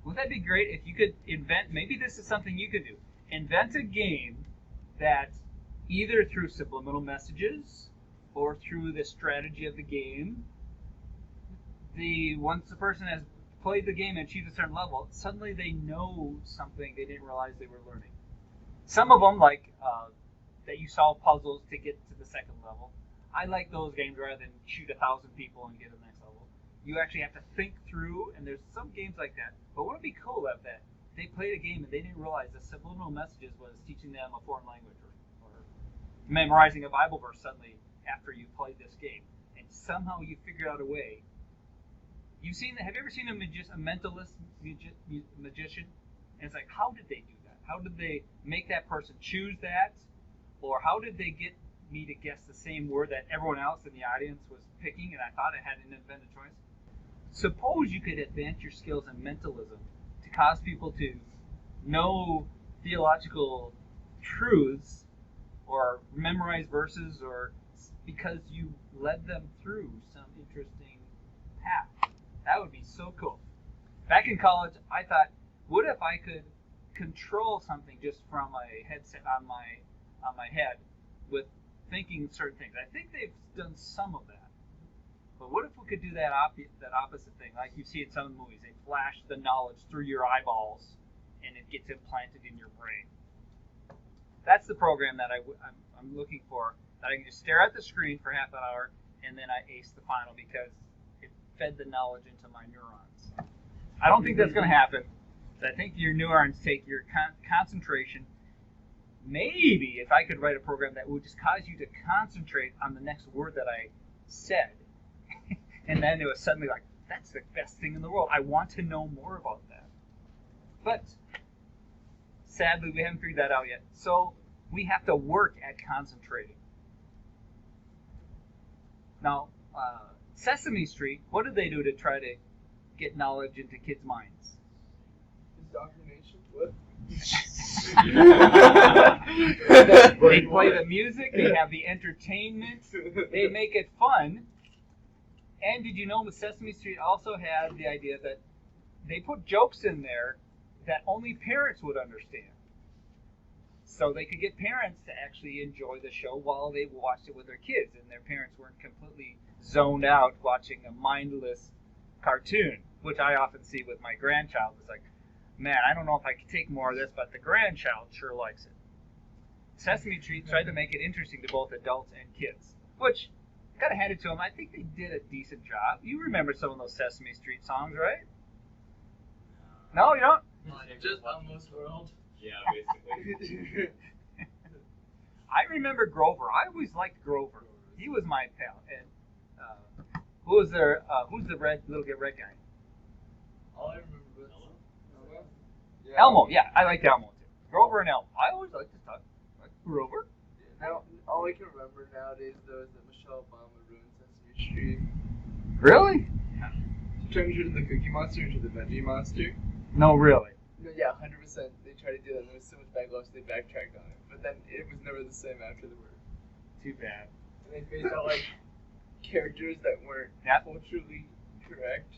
Wouldn't that be great if you could invent, maybe this is something you could do, invent a game that either through subliminal messages or through the strategy of the game, once the person has played the game and achieved a certain level, suddenly they know something they didn't realize they were learning. Some of them, like that you solve puzzles to get to the second level. I like those games rather than shoot 1,000 people and get to the next level. You actually have to think through, and there's some games like that. But wouldn't it be cool if that they played a game and they didn't realize the subliminal messages was teaching them a foreign language or memorizing a Bible verse suddenly after you played this game, and somehow you figured out a way. Have you ever seen a mentalist magician? And it's like, how did they do that? How did they make that person choose that? Or how did they get me to guess the same word that everyone else in the audience was picking and I thought I had an invented choice? Suppose you could advance your skills in mentalism to cause people to know theological truths or memorize verses or because you led them through some interesting path. That would be so cool. Back in college, I thought, what if I could control something just from a headset on my head with thinking certain things? I think they've done some of that. But what if we could do that opposite thing, like you see in some movies? They flash the knowledge through your eyeballs, and it gets implanted in your brain. That's the program that I'm looking for. That I can just stare at the screen for half an hour, and then I ace the final because it fed the knowledge into my neurons. I don't think that's going to happen. I think your neurons take your concentration. Maybe if I could write a program that would just cause you to concentrate on the next word that I said. And then it was suddenly like, that's the best thing in the world. I want to know more about that. But sadly, we haven't figured that out yet. So we have to work at concentrating. Now, Sesame Street, what did they do to try to get knowledge into kids' minds? Indoctrination? What? They play the music, they have the entertainment, they make it fun. And did you know Sesame Street also had the idea that they put jokes in there that only parents would understand? So they could get parents to actually enjoy the show while they watched it with their kids, and their parents weren't completely zoned out watching a mindless cartoon, which I often see with my grandchild. It's like, man, I don't know if I could take more of this, but the grandchild sure likes it. Sesame Street tried to make it interesting to both adults and kids, which, gotta hand it to them, I think they did a decent job. You remember some of those Sesame Street songs, right? No, you don't? Just Almost World. Yeah, basically. I remember Grover. I always liked Grover. He was my pal. And who's the little red guy? All I remember was Elmo. Yeah. Elmo, yeah, I liked Elmo too. Grover and Elmo. I always liked to talk like Grover. Now, all I can remember nowadays, though, is that Michelle Obama ruined Sesame Street. Really? She turned into the Cookie Monster into the Veggie Monster. No, really. No, yeah, 100%. They tried to do that, and there was so much backlash, they backtracked on it. But then it was never the same after the word. Too bad. And they phased out, like, characters that weren't culturally correct.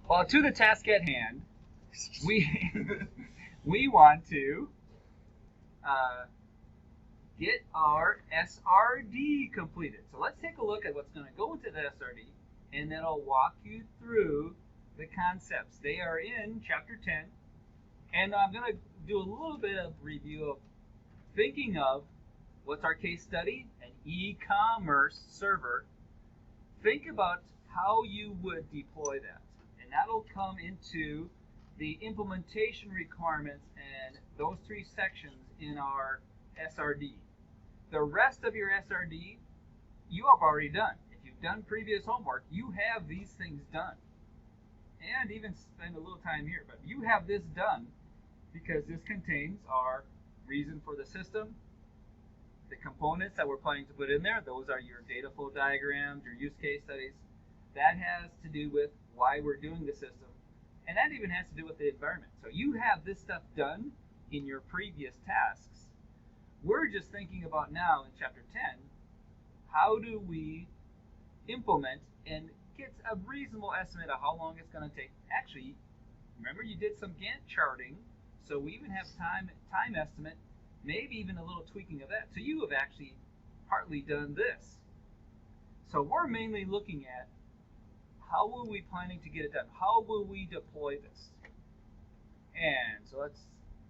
Well, to the task at hand, we want to get our SRD completed. So let's take a look at what's going to go into the SRD, and then I'll walk you through the concepts. They are in Chapter 10, and I'm going to do a little bit of review of thinking of what's our case study, an e-commerce server. Think about how you would deploy that, and that'll come into the implementation requirements and those three sections in our SRD. The rest of your SRD, you have already done. If you've done previous homework, you have these things done. And even spend a little time here, but you have this done because this contains our reason for the system, the components that we're planning to put in there. Those are your data flow diagrams, your use case studies. That has to do with why we're doing the system, and that even has to do with the environment. So you have this stuff done in your previous tasks. We're just thinking about now in Chapter 10, how do we implement and get a reasonable estimate of how long it's going to take. Actually, Remember, you did some Gantt charting, so we even have time estimate, maybe even a little tweaking of that. So you have actually partly done this. So we're mainly looking at how are we planning to get it done? How will we deploy this? And so let's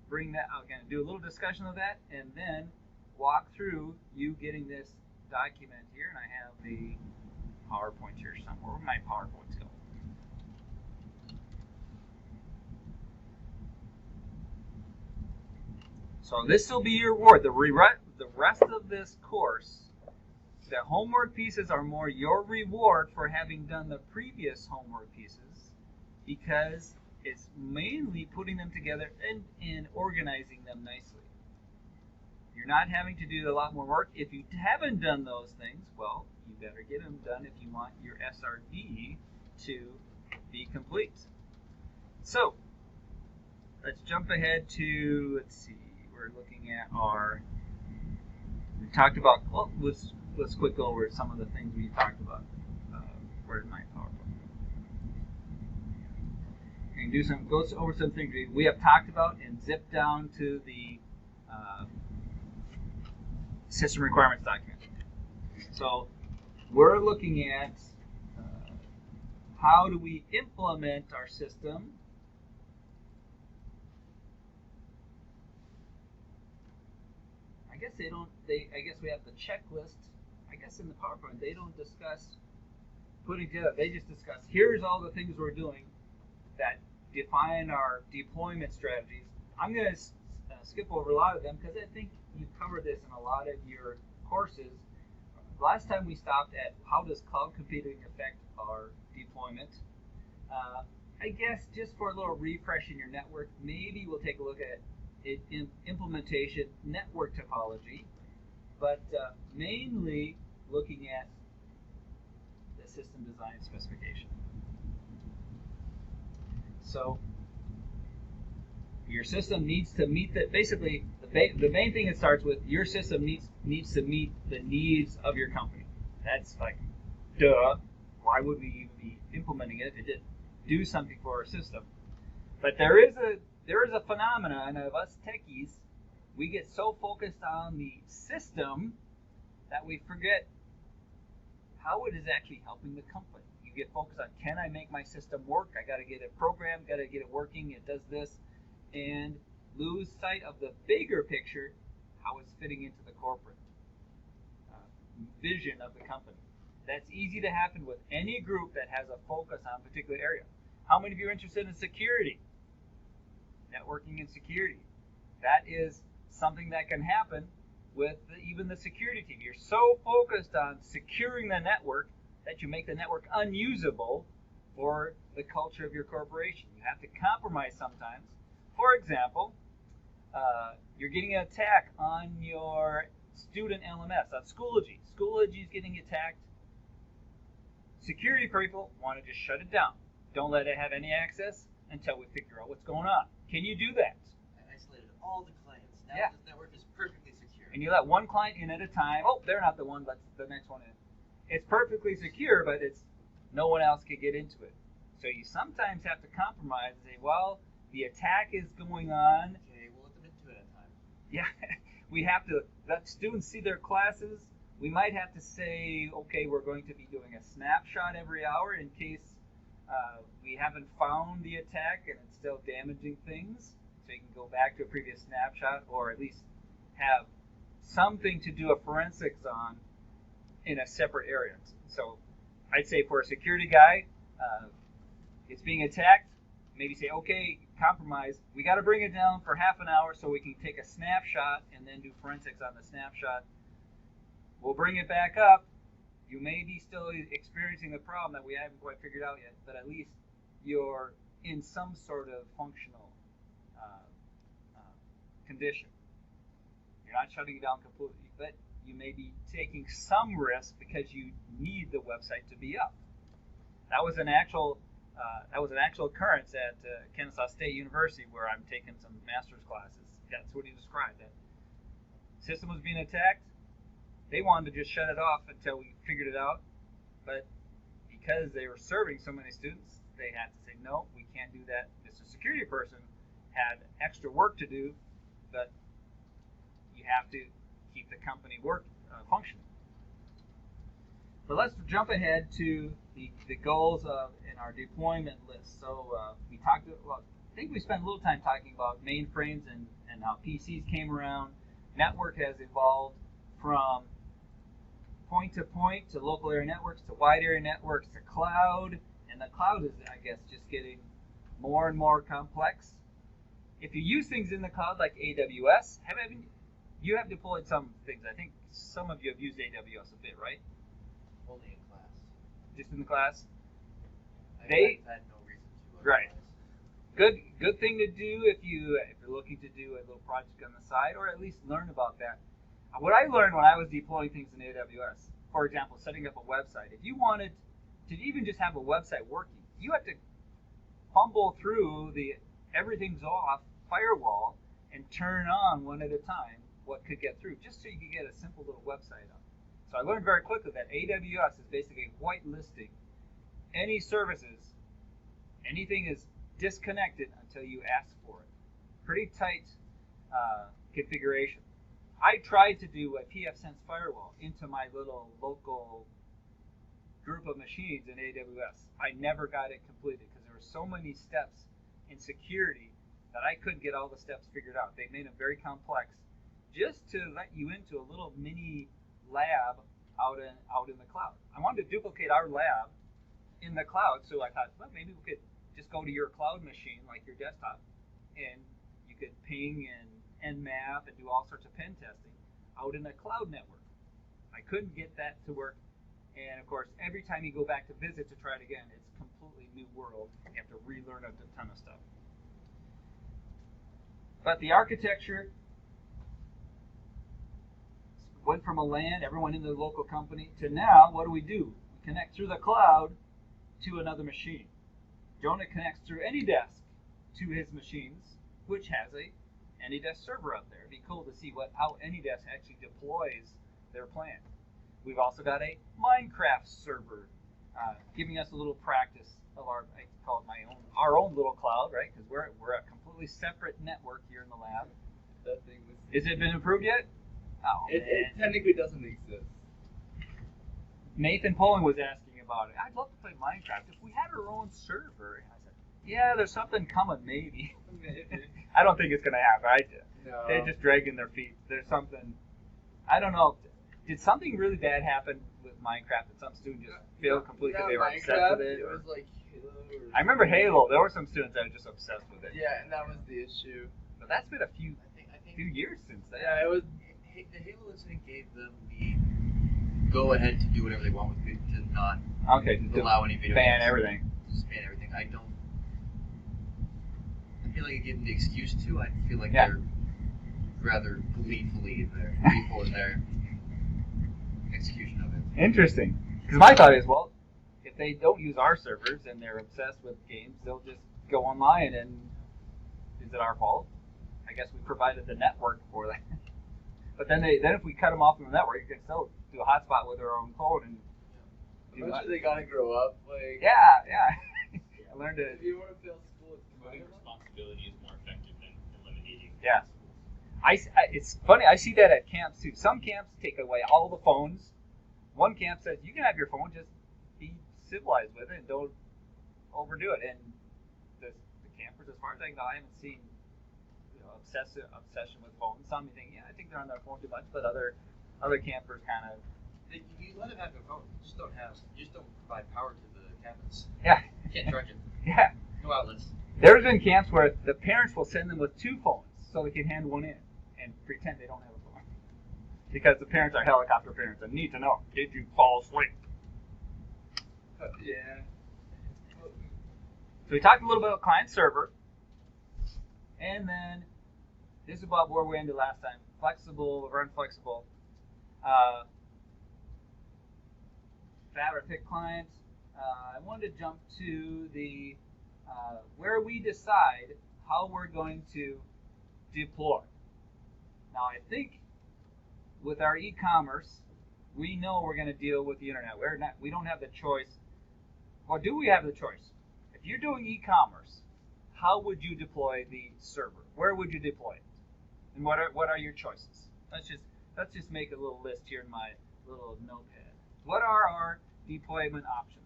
bring that out again, do a little discussion of that, and then walk through you getting this document here. And I have the PowerPoint here somewhere. Where my PowerPoints go? So this will be your reward. The rest of this course, the homework pieces are more your reward for having done the previous homework pieces, because it's mainly putting them together and organizing them nicely. You're not having to do a lot more work. If you haven't done those things, well, you better get them done if you want your SRD to be complete. So let's jump ahead to, let's see, we're looking at we talked about, well, let's quick go over some of the things we talked about. Where's my PowerPoint? And go over some things we have talked about and zip down to the system requirements document. So we're looking at how do we implement our system. I guess I guess we have the checklist. I guess in the PowerPoint they don't discuss putting together. They just discuss, here's all the things we're doing that define our deployment strategies. I'm going to skip over a lot of them because I think you covered this in a lot of your courses. Last time we stopped at how does cloud computing affect our deployment. I guess just for a little refresh in your network, maybe we'll take a look at implementation, network topology, but mainly looking at the system design specification. So your system needs to meet basically the main thing it starts with, your system needs to meet the needs of your company. That's like, duh, why would we even be implementing it if it didn't do something for our system? But there is a phenomenon of us techies, we get so focused on the system that we forget how it is actually helping the company. You get focused on, can I make my system work? I got to get it programmed, got to get it working, it does this, and lose sight of the bigger picture, how it's fitting into the corporate vision of the company. That's easy to happen with any group that has a focus on a particular area. How many of you are interested in security? Networking and security. That is something that can happen with even the security team. You're so focused on securing the network that you make the network unusable for the culture of your corporation. You have to compromise sometimes. For example, you're getting an attack on your student LMS, on Schoology. Schoology is getting attacked. Security people want to just shut it down. Don't let it have any access until we figure out what's going on. Can you do that? I isolated all the clients. Now the network is perfectly secure. And you let one client in at a time. Oh, they're not the one, let the next one in. It's perfectly secure, but no one else can get into it. So you sometimes have to compromise and say, well, the attack is going on. Okay, we'll let them into it at a time. Yeah, we have to let students see their classes. We might have to say, okay, we're going to be doing a snapshot every hour in case we haven't found the attack and it's still damaging things. So you can go back to a previous snapshot, or at least have something to do a forensics on in a separate area. So I'd say for a security guy, it's being attacked, maybe say, okay, compromise. We got to bring it down for half an hour so we can take a snapshot and then do forensics on the snapshot. We'll bring it back up. You may be still experiencing the problem that we haven't quite figured out yet, but at least you're in some sort of functional condition. You're not shutting it down completely, but you may be taking some risk because you need the website to be up. That was an actual occurrence at Kennesaw State University, where I'm taking some master's classes. That's what he described. That system was being attacked. They wanted to just shut it off until we figured it out, but because they were serving so many students, they had to say, no, we can't do that. Mr. Security person had extra work to do, but you have to keep the company functioning. But let's jump ahead to the goals in our deployment list. So we talked about, I think we spent a little time talking about mainframes and how PCs came around. Network has evolved from point to local area networks to wide area networks to cloud. And the cloud is, I guess, just getting more and more complex. If you use things in the cloud like AWS, you have deployed some things. I think some of you have used AWS a bit, right? Only in class. Just in the class? I've had no reason to. Right. Good thing to do if you're looking to do a little project on the side, or at least learn about that. What I learned when I was deploying things in AWS, for example, setting up a website, if you wanted to even just have a website working, you had to fumble through the everything's off firewall and turn on one at a time what could get through, just so you could get a simple little website up. So I learned very quickly that AWS is basically whitelisting any services. Anything is disconnected until you ask for it. Pretty tight configuration. I tried to do a pfSense firewall into my little local group of machines in AWS. I never got it completed because there were so many steps in security that I couldn't get all the steps figured out. They made them very complex just to let you into a little mini lab out in the cloud. I wanted to duplicate our lab in the cloud, so I thought, well, maybe we could just go to your cloud machine, like your desktop, and you could ping and nmap and do all sorts of pen testing out in a cloud network. I couldn't get that to work, and of course, every time you go back to visit to try it again, it's a completely new world. You have to relearn a ton of stuff. But the architecture went from a LAN, everyone in the local company, to now, what do? We connect through the cloud to another machine. Jonah connects through AnyDesk to his machines, which has a AnyDesk server out there. It'd be cool to see how AnyDesk actually deploys their plan. We've also got a Minecraft server, giving us a little practice of I call it our own little cloud, right? Because we're a completely separate network here in the lab. That thing was. Has it been improved yet? Oh, It technically doesn't exist. Nathan Poling was asking about it. I'd love to play Minecraft if we had our own server. I said, yeah, there's something coming, maybe. I don't think it's going to happen. No. They're just dragging their feet. There's something. I don't know. Did something really bad happen with Minecraft that some student just failed completely because they were obsessed with it? It was like Halo. I remember Halo. There were some students that were just obsessed with it. Yeah, and that was the issue. But that's been a few I think years since then. Yeah, it was. the Halo incident gave them the go ahead to do whatever they want with it, to not allow any video ban games. everything. Just ban everything. I feel like it gave them the excuse to. I feel like Yeah. they're rather gleeful in their execution of it. Interesting. Because my thought is, well, if they don't use our servers and they're obsessed with games, they'll just go online, and is it our fault? I guess we provided the network for that. But then if we cut them off from the network, you can still do a hotspot with their own phone and do Eventually, they gotta grow up. Like. Yeah. I learned to. If you want to fail school, it's Promoting responsibility is more effective than eliminating. Yeah. It's funny. I see that at camps too. Some camps take away all the phones. One camp says you can have your phone, just be civilized with it and don't overdo it. And the campers, as far as I know, I haven't seen obsession with phones. Some you think, yeah, I think they're on their phone too much, but other campers kind of. You let them have their phone. You just don't provide power to the cabinets. Yeah. You can't charge it. Yeah. No outlets. There's been camps where the parents will send them with two phones so they can hand one in and pretend they don't have a phone. Because the parents are helicopter parents and need to know, did you fall asleep? Yeah. So we talked a little bit about client server. And then this is about where we ended last time. Flexible or unflexible. Fabric client. I wanted to jump to the where we decide how we're going to deploy. Now, I think with our e-commerce, we know we're going to deal with the internet. We don't have the choice. Or do we have the choice? If If you're doing e-commerce, how would you deploy the server? Where would you deploy it? And what are your choices? Let's just make a little list here in my little notepad. What are our deployment options?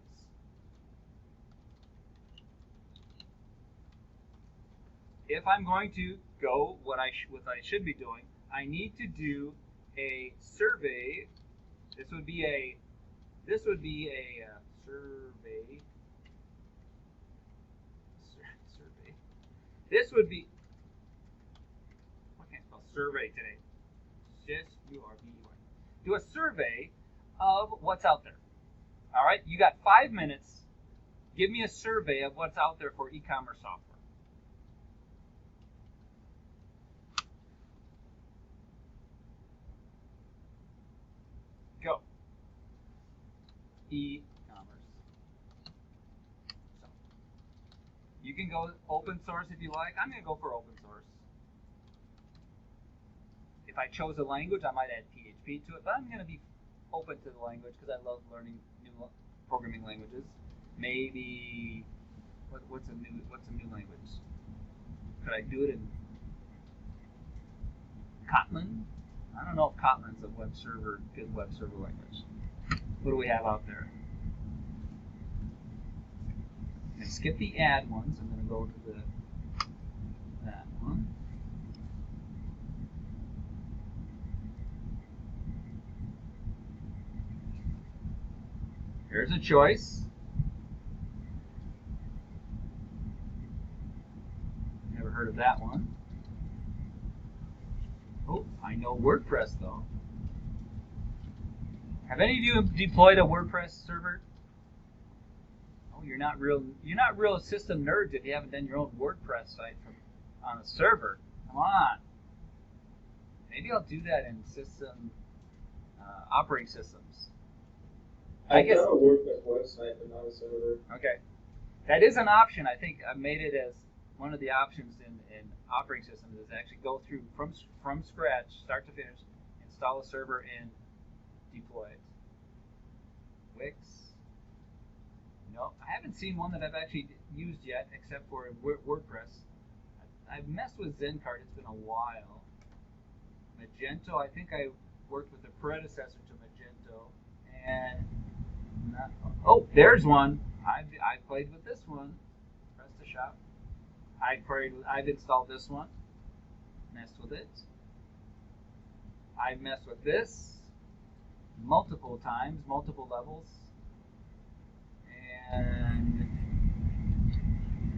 If I'm going to go what I should be doing, I need to do a survey. This would be a survey. Survey. This would be. I can't spell survey today. S-U-R-V-E-Y. Do a survey of what's out there. All right, you got 5 minutes. Give me a survey of what's out there for e-commerce software. Go. E-commerce. So, you can go open source if you like. I'm going to go for open source. If I chose a language, I might add PHP to it, but I'm going to be open to the language because I love learning new programming languages. Maybe what's a new language? Could I do it in Kotlin? I don't know if Kotlin's a good web server language. What do we have out there? I'm going to skip the add ones. I'm going to go to that one. Here's a choice. Never heard of that one. Oh, I know WordPress though. Have any of you deployed a WordPress server? Oh, you're not real system nerds if you haven't done your own WordPress site on a server. Come on. Maybe I'll do that in system operating systems. I guess. I've got a WordPress website, but not a server. Okay. That is an option. I think I made it as one of the options in operating systems is actually go through from scratch, start to finish, install a server and deploy it. Wix. No, I haven't seen one that I've actually used yet, except for WordPress. I've messed with ZenCard. It's been a while. Magento. I think I worked with the predecessor to Magento, and oh, there's one. I played with this one. PrestaShop. I've installed this one. Messed with it. I've messed with this multiple times, multiple levels. And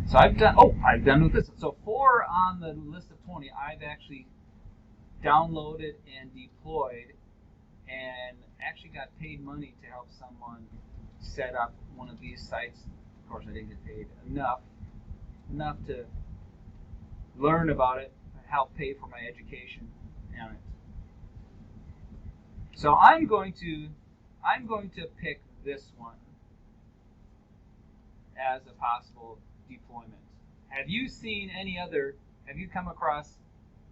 so I've done with this. So 4 on the list of 20 I've actually downloaded and deployed and actually got paid money to help someone set up one of these sites. Of course, I didn't get paid enough to learn about it, help pay for my education on it. So I'm going to pick this one as a possible deployment. Have you seen have you come across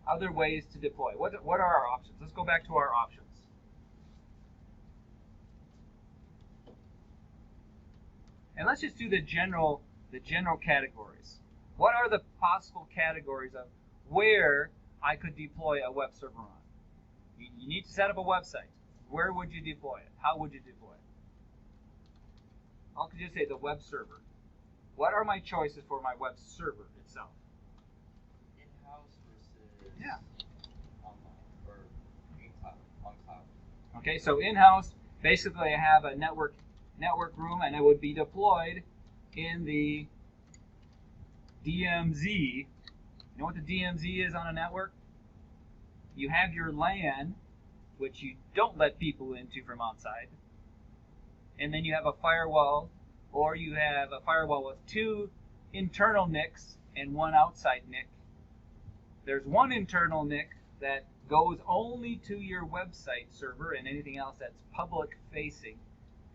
other ways to deploy? What are our options? Let's go back to our options. And let's just do the general categories. What are the possible categories of where I could deploy a web server on? You need to set up a website. Where would you deploy it? How would you deploy it? I could just say the web server. What are my choices for my web server itself? In-house versus online or on cloud. Okay, so in-house, basically I have a network room, and it would be deployed in the DMZ. You know what the DMZ is on a network? You have your LAN, which you don't let people into from outside, and then you have a firewall, or you have a firewall with 2 internal NICs and 1 outside NIC. There's 1 internal NIC that goes only to your website server and anything else that's public facing.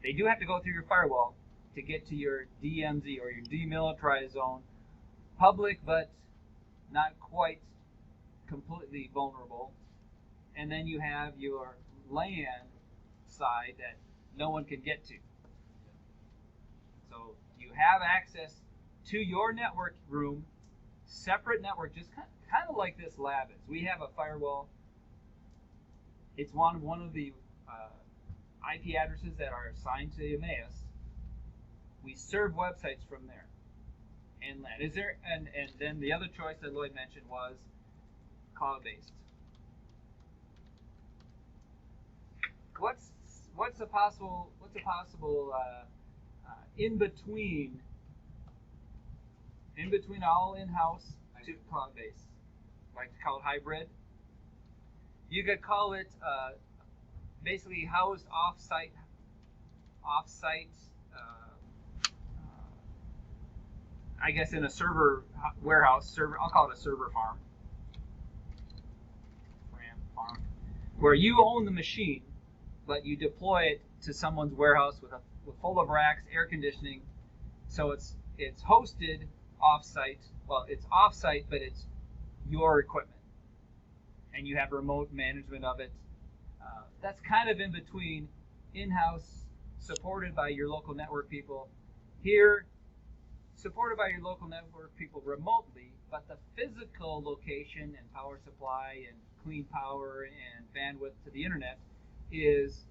They do have to go through your firewall to get to your DMZ or your demilitarized zone. Public, but not quite completely vulnerable. And then you have your LAN side that no one can get to. So you have access to your network room, separate network, just kind of like this lab is. We have a firewall. It's one of the IP addresses that are assigned to Emmaus. We serve websites from there. And is there and then the other choice that Lloyd mentioned was cloud-based. What's a possible in between all in-house to cloud-based? Like to call it hybrid. You could call it basically housed off-site. I guess in a server warehouse, I'll call it a server farm, where you own the machine, but you deploy it to someone's warehouse with full of racks, air conditioning. So it's hosted off-site. Well, it's off-site, but it's your equipment, and you have remote management of it. That's kind of in between in-house, supported by your local network people. Here, supported by your local network people remotely, but the physical location and power supply and clean power and bandwidth to the internet is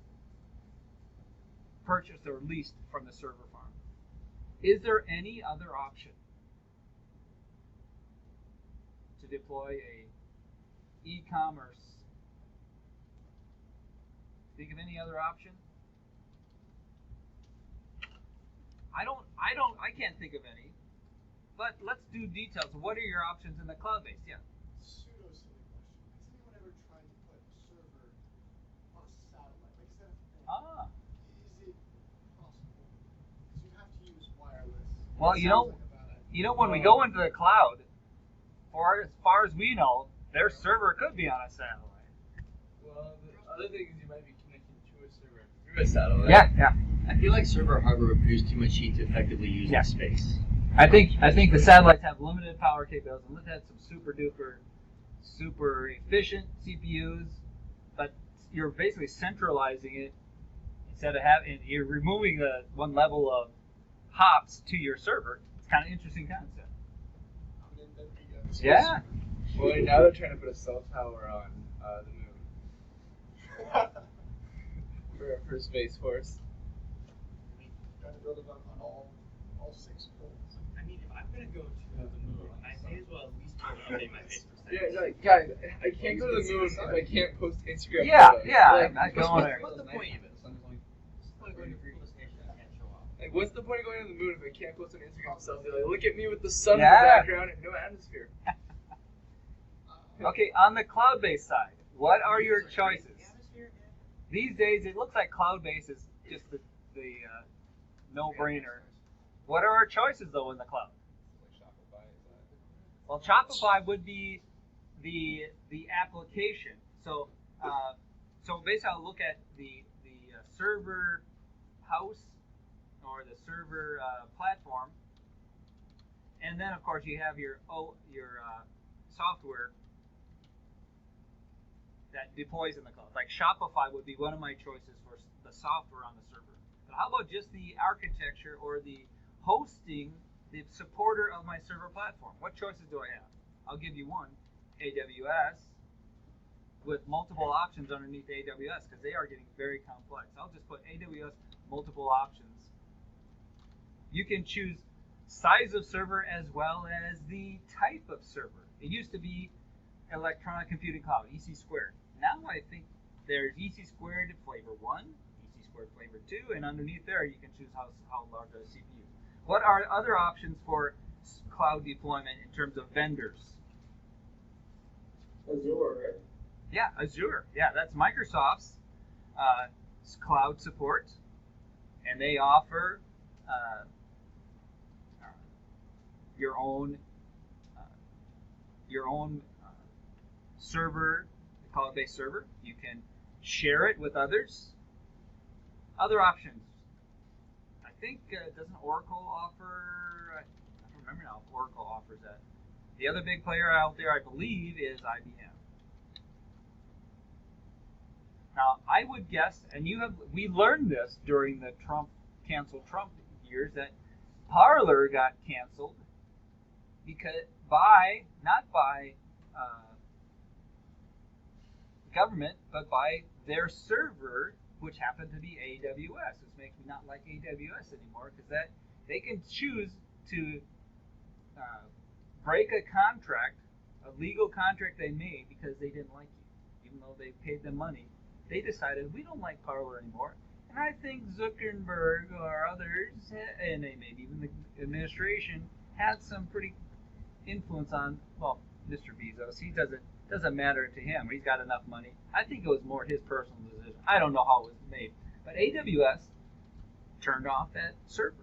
purchased or leased from the server farm. Is there any other option to deploy a e-commerce? Think of any other option? I can't think of any. But let's do details. What are your options in the cloud-based? Yeah. Pseudo silly question. Has anyone ever tried to put a server on a satellite? Like, is that a thing? Ah. Is it possible? Because you have to use wireless. Well, It sounds like a bad idea. when we go into the cloud, for as far as we know, their server could be on a satellite. Well, the other thing is you might be connected to a server through a satellite. Yeah. I feel like server hardware would produce too much heat to effectively use Yeah. the space. I think the satellites have limited power capabilities, and let's have some super efficient CPUs, but you're basically centralizing it instead of you're removing the one level of hops to your server. It's kind of interesting concept. Yeah. Well, now they're trying to put a cell tower on the moon for Space Force. Trying to build it on all 6 poles. I mean, if I'm gonna go to the moon, I may as well at least update my Facebook status. Yeah, no, guys, I can't go to the moon if I can't post Instagram Yeah, photos. yeah. Like, I'm not going there. What's the point of it? What's the point of going to the station and can't show up? like, what's the point of going to the moon if I can't post an Instagram selfie? Like, look at me with the sun in Yeah. the background and no atmosphere. Okay, on the cloud-based side, what are your choices? These days, it looks like cloud-based is just the no-brainer. What are our choices, though, in the cloud? Well, Shopify would be the application. So basically, I'll look at the server house or the server platform, and then of course you have your software that deploys in the cloud. Like Shopify would be one of my choices for the software on the server. But how about just the architecture or the hosting, the supporter of my server platform? What choices do I have? I'll give you one, AWS, with multiple options underneath AWS, because they are getting very complex. I'll just put AWS multiple options. You can choose size of server as well as the type of server. It used to be Electronic Computing Cloud, EC squared. Now I think there's EC squared flavor 1, EC squared flavor 2, and underneath there you can choose how large a CPU. What are other options for cloud deployment in terms of vendors? Azure, right? Yeah, Azure. Yeah, that's Microsoft's cloud support, and they offer your own server, cloud-based server. You can share it with others. Other options. I think doesn't Oracle offer? I don't remember now if Oracle offers that. The other big player out there, I believe, is IBM. Now, I would guess, and we learned this during the canceled Trump years, that Parler got canceled because not by government, but by their server, which happened to be AWS, which makes me not like AWS anymore, because that they can choose to break a contract, a legal contract they made because they didn't like you, even though they paid them money. They decided we don't like Parler anymore, and I think Zuckerberg or others, and maybe even the administration, had some pretty influence on, well, Mr. Bezos. He doesn't matter to him. He's got enough money. I think it was more his personal decision. I don't know how it was made, but AWS turned off that server.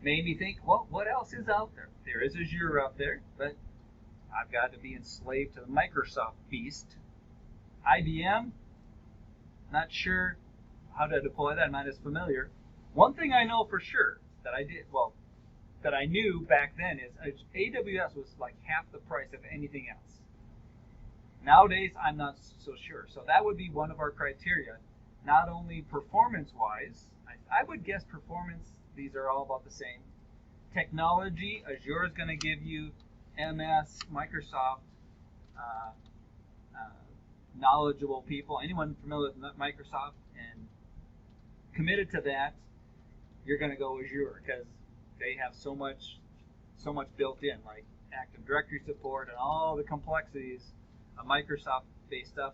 Made me think, well, what else is out there? There is Azure out there, but I've got to be enslaved to the Microsoft beast. IBM, not sure how to deploy that. I'm not as familiar. One thing I know for sure that I knew back then is AWS was like half the price of anything else. Nowadays, I'm not so sure. So that would be one of our criteria, not only performance-wise. I would guess performance, these are all about the same. Technology, Azure is going to give you MS, Microsoft, knowledgeable people, anyone familiar with Microsoft and committed to that, you're going to go Azure because they have so much built in, like Active Directory support and all the complexities of Microsoft-based stuff,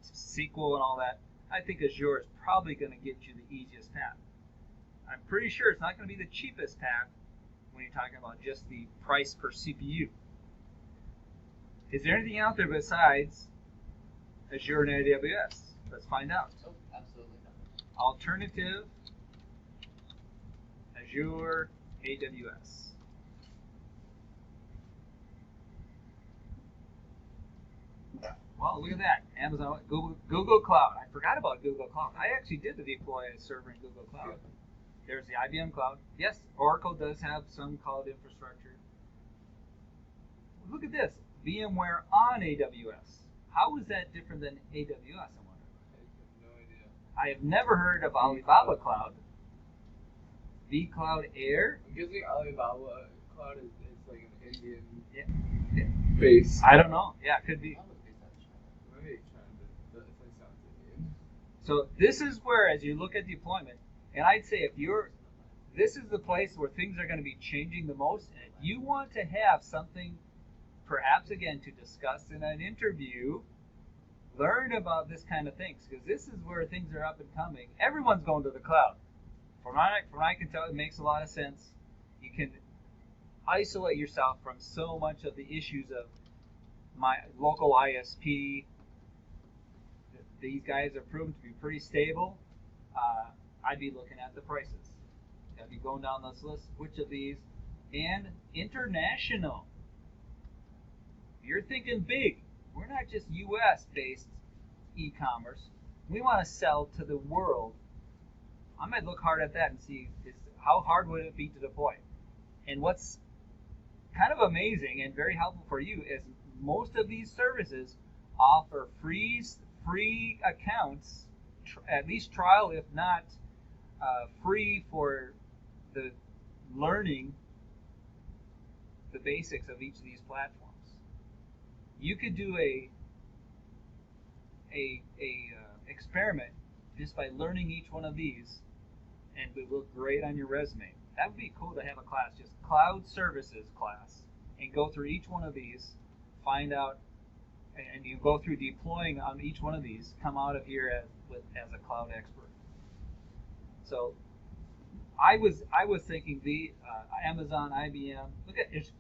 SQL and all that. I think Azure is probably going to get you the easiest path. I'm pretty sure it's not going to be the cheapest path when you're talking about just the price per CPU. Is there anything out there besides Azure and AWS? Let's find out. Oh, absolutely not. Alternative, Azure, AWS. Well, look at that. Amazon, Google Cloud. I forgot about Google Cloud. I actually did deploy a server in Google Cloud. There's the IBM Cloud. Yes, Oracle does have some cloud infrastructure. Look at this. VMware on AWS. How is that different than AWS, I wonder? I have no idea. I have never heard of Alibaba Cloud. vCloud Air. I'm guessing Alibaba Cloud is like an Indian Yeah. base. I don't know. Yeah, it could be. Maybe China, but it sounds Indian. So this is where, as you look at deployment, and I'd say this is the place where things are going to be changing the most, and if you want to have something, perhaps again, to discuss in an interview, learn about this kind of things, because this is where things are up and coming. Everyone's going to the cloud. From what I can tell, it makes a lot of sense. You can isolate yourself from so much of the issues of my local ISP. These guys are proven to be pretty stable. I'd be looking at the prices. I'd be going down this list. Which of these? And international. You're thinking big. We're not just U.S.-based e-commerce. We want to sell to the world. I might look hard at that and see how hard would it be to deploy. And what's kind of amazing and very helpful for you is most of these services offer free accounts, at least trial, if not free for the learning the basics of each of these platforms. You could do a experiment just by learning each one of these, and it would look great on your resume. That would be cool to have a class, just cloud services class, and go through each one of these, find out, and you go through deploying on each one of these, come out of here as a cloud expert. So I was thinking the Amazon, IBM. Look at it.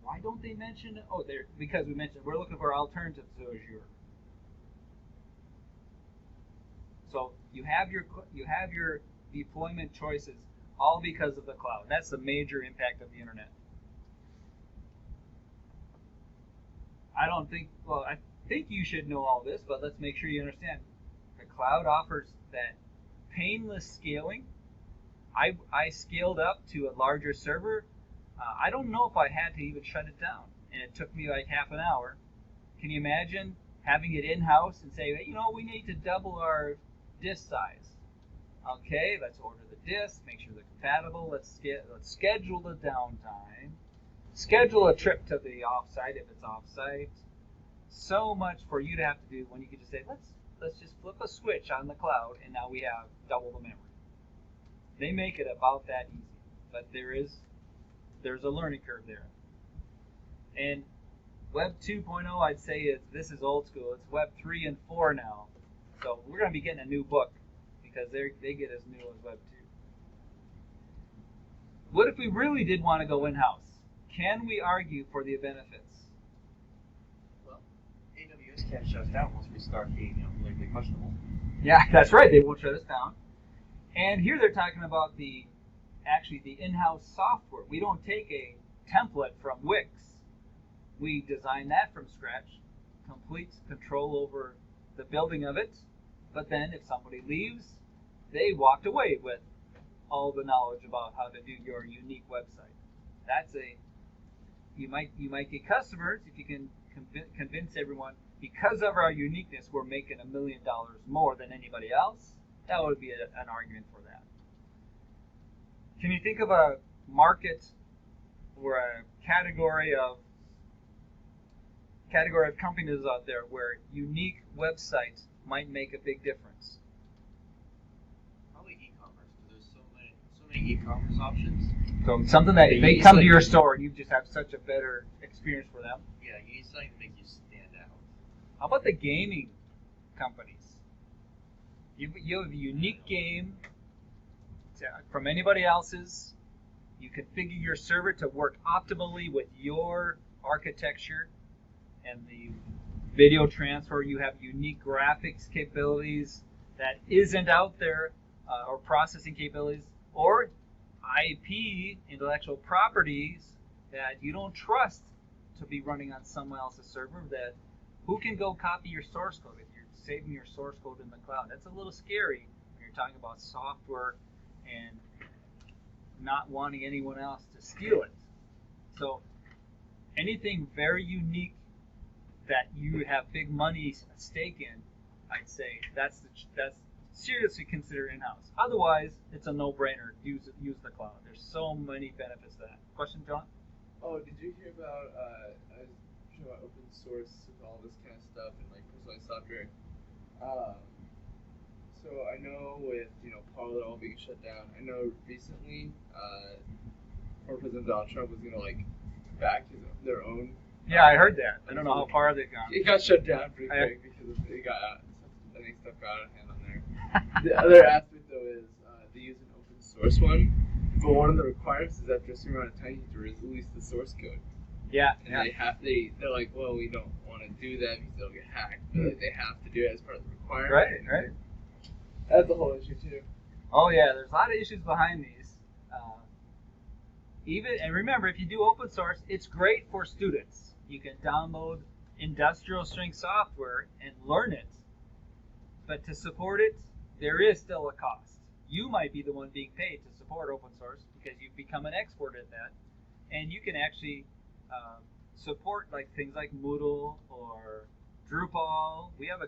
Why don't they mention? Oh, because we mentioned we're looking for alternatives to Azure. So you have your deployment choices all because of the cloud. That's the major impact of the internet. I think you should know all this, but let's make sure you understand. The cloud offers that painless scaling. I scaled up to a larger server. I don't know if I had to even shut it down, and it took me like half an hour. Can you imagine having it in-house and say, we need to double our disk size? Okay, let's order the discs, make sure they're compatible. Let's schedule the downtime. Schedule a trip to the offsite if it's offsite. So much for you to have to do when you can just say, let's just flip a switch on the cloud and now we have double the memory. They make it about that easy, but there's a learning curve there. And Web 2.0, I'd say this is old school. It's Web 3 and 4 now. So we're going to be getting a new book because they get as new as Web 2. What if we really did want to go in-house? Can we argue for the benefits? Well, AWS can't shut us down once we start being politically questionable. Yeah, that's right. They won't shut us down. And here they're talking about the in-house software. We don't take a template from Wix. We design that from scratch, complete control over the building of it. But then if somebody leaves, they walked away with all the knowledge about how to do your unique website. You might get customers if you can convince everyone because of our uniqueness we're making $1 million more than anybody else. That would be an argument for that. Can you think of a market or a category of companies out there where unique websites might make a big difference? Probably e-commerce, because there's so many e-commerce options. So something that if they come to your store and you just have such a better experience for them. Yeah, you need something to make you stand out. How about the gaming companies? You have a unique game from anybody else's. You configure your server to work optimally with your architecture and the video transfer. You have unique graphics capabilities that isn't out there, or processing capabilities, or IP, intellectual properties, that you don't trust to be running on someone else's server. That who can go copy your source code if you're saving your source code in the cloud? That's a little scary when you're talking about software and not wanting anyone else to steal it. So anything very unique that you have big money at stake in, I'd say that's seriously consider in-house. Otherwise, it's a no-brainer. Use the cloud. There's so many benefits to that. Question, John? Oh, did you hear about open source and all this kind of stuff and like personalized software? So I know with Parler all being shut down, I know recently former President Donald Trump was gonna like back their own. Yeah, I heard that. I don't know how far they've gone. It got shut down pretty quick because it got I think stuff got out of hand on there. The other aspect though is they use an open source one, but one of the requirements is after a certain amount of time you have to release the source code. Yeah. And they're like, well, we don't want to do that because they'll get hacked, but they have to do it as part of the requirement. Right. That's the whole issue too. Oh yeah, there's a lot of issues behind these. And remember, if you do open source, it's great for students. You can download industrial strength software and learn it. But to support it, there is still a cost. You might be the one being paid to support open source because you've become an expert at that, and you can actually support things like Moodle or Drupal. We have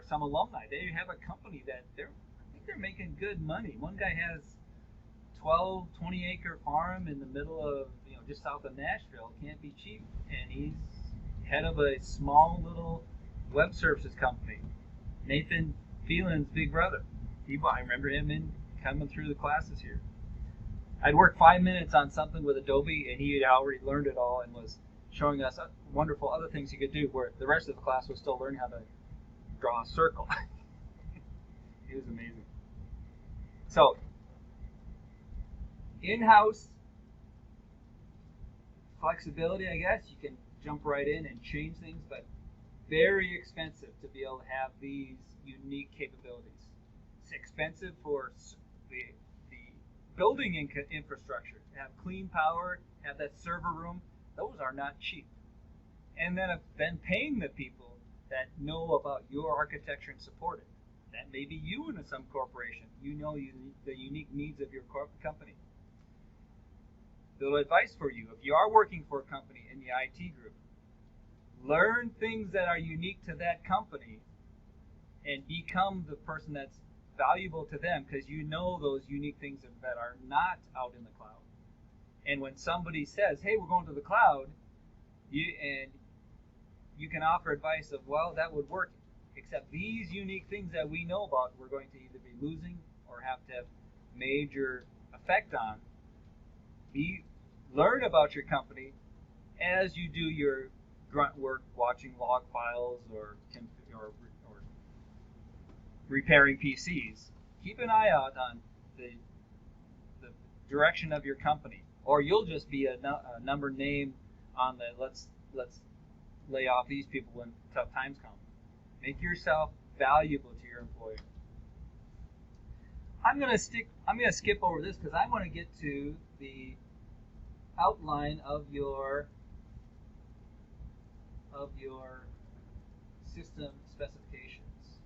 some alumni. They have a company that I think they're making good money. One guy has 20 acre farm in the middle of just south of Nashville. Can't be cheap, and he's head of a small little web services company. Nathan Phelan's big brother. I remember him coming through the classes here. I'd worked 5 minutes on something with Adobe, and he had already learned it all and was showing us wonderful other things he could do, where the rest of the class was still learning how to draw a circle. It was amazing. So, in-house flexibility, I guess. You can jump right in and change things, but very expensive to be able to have these unique capabilities. It's expensive for the building infrastructure. To have clean power, have that server room, those are not cheap. And then paying the people that know about your architecture and support it. That may be you in some corporation. You know the unique needs of your company. Little advice for you: if you are working for a company in the IT group, learn things that are unique to that company and become the person that's valuable to them because you know those unique things that are not out in the cloud. And when somebody says, "Hey, we're going to the cloud," you can offer advice of, "Well, that would work, except these unique things that we know about, we're going to either be losing or have to have major effect on." Learn about your company as you do your grunt work, watching log files or repairing PCs. Keep an eye out on the direction of your company, or you'll just be a number name on the let's lay off these people when tough times come. Make yourself valuable to your employer. I'm gonna skip over this because I want to get to the outline of your system specifications.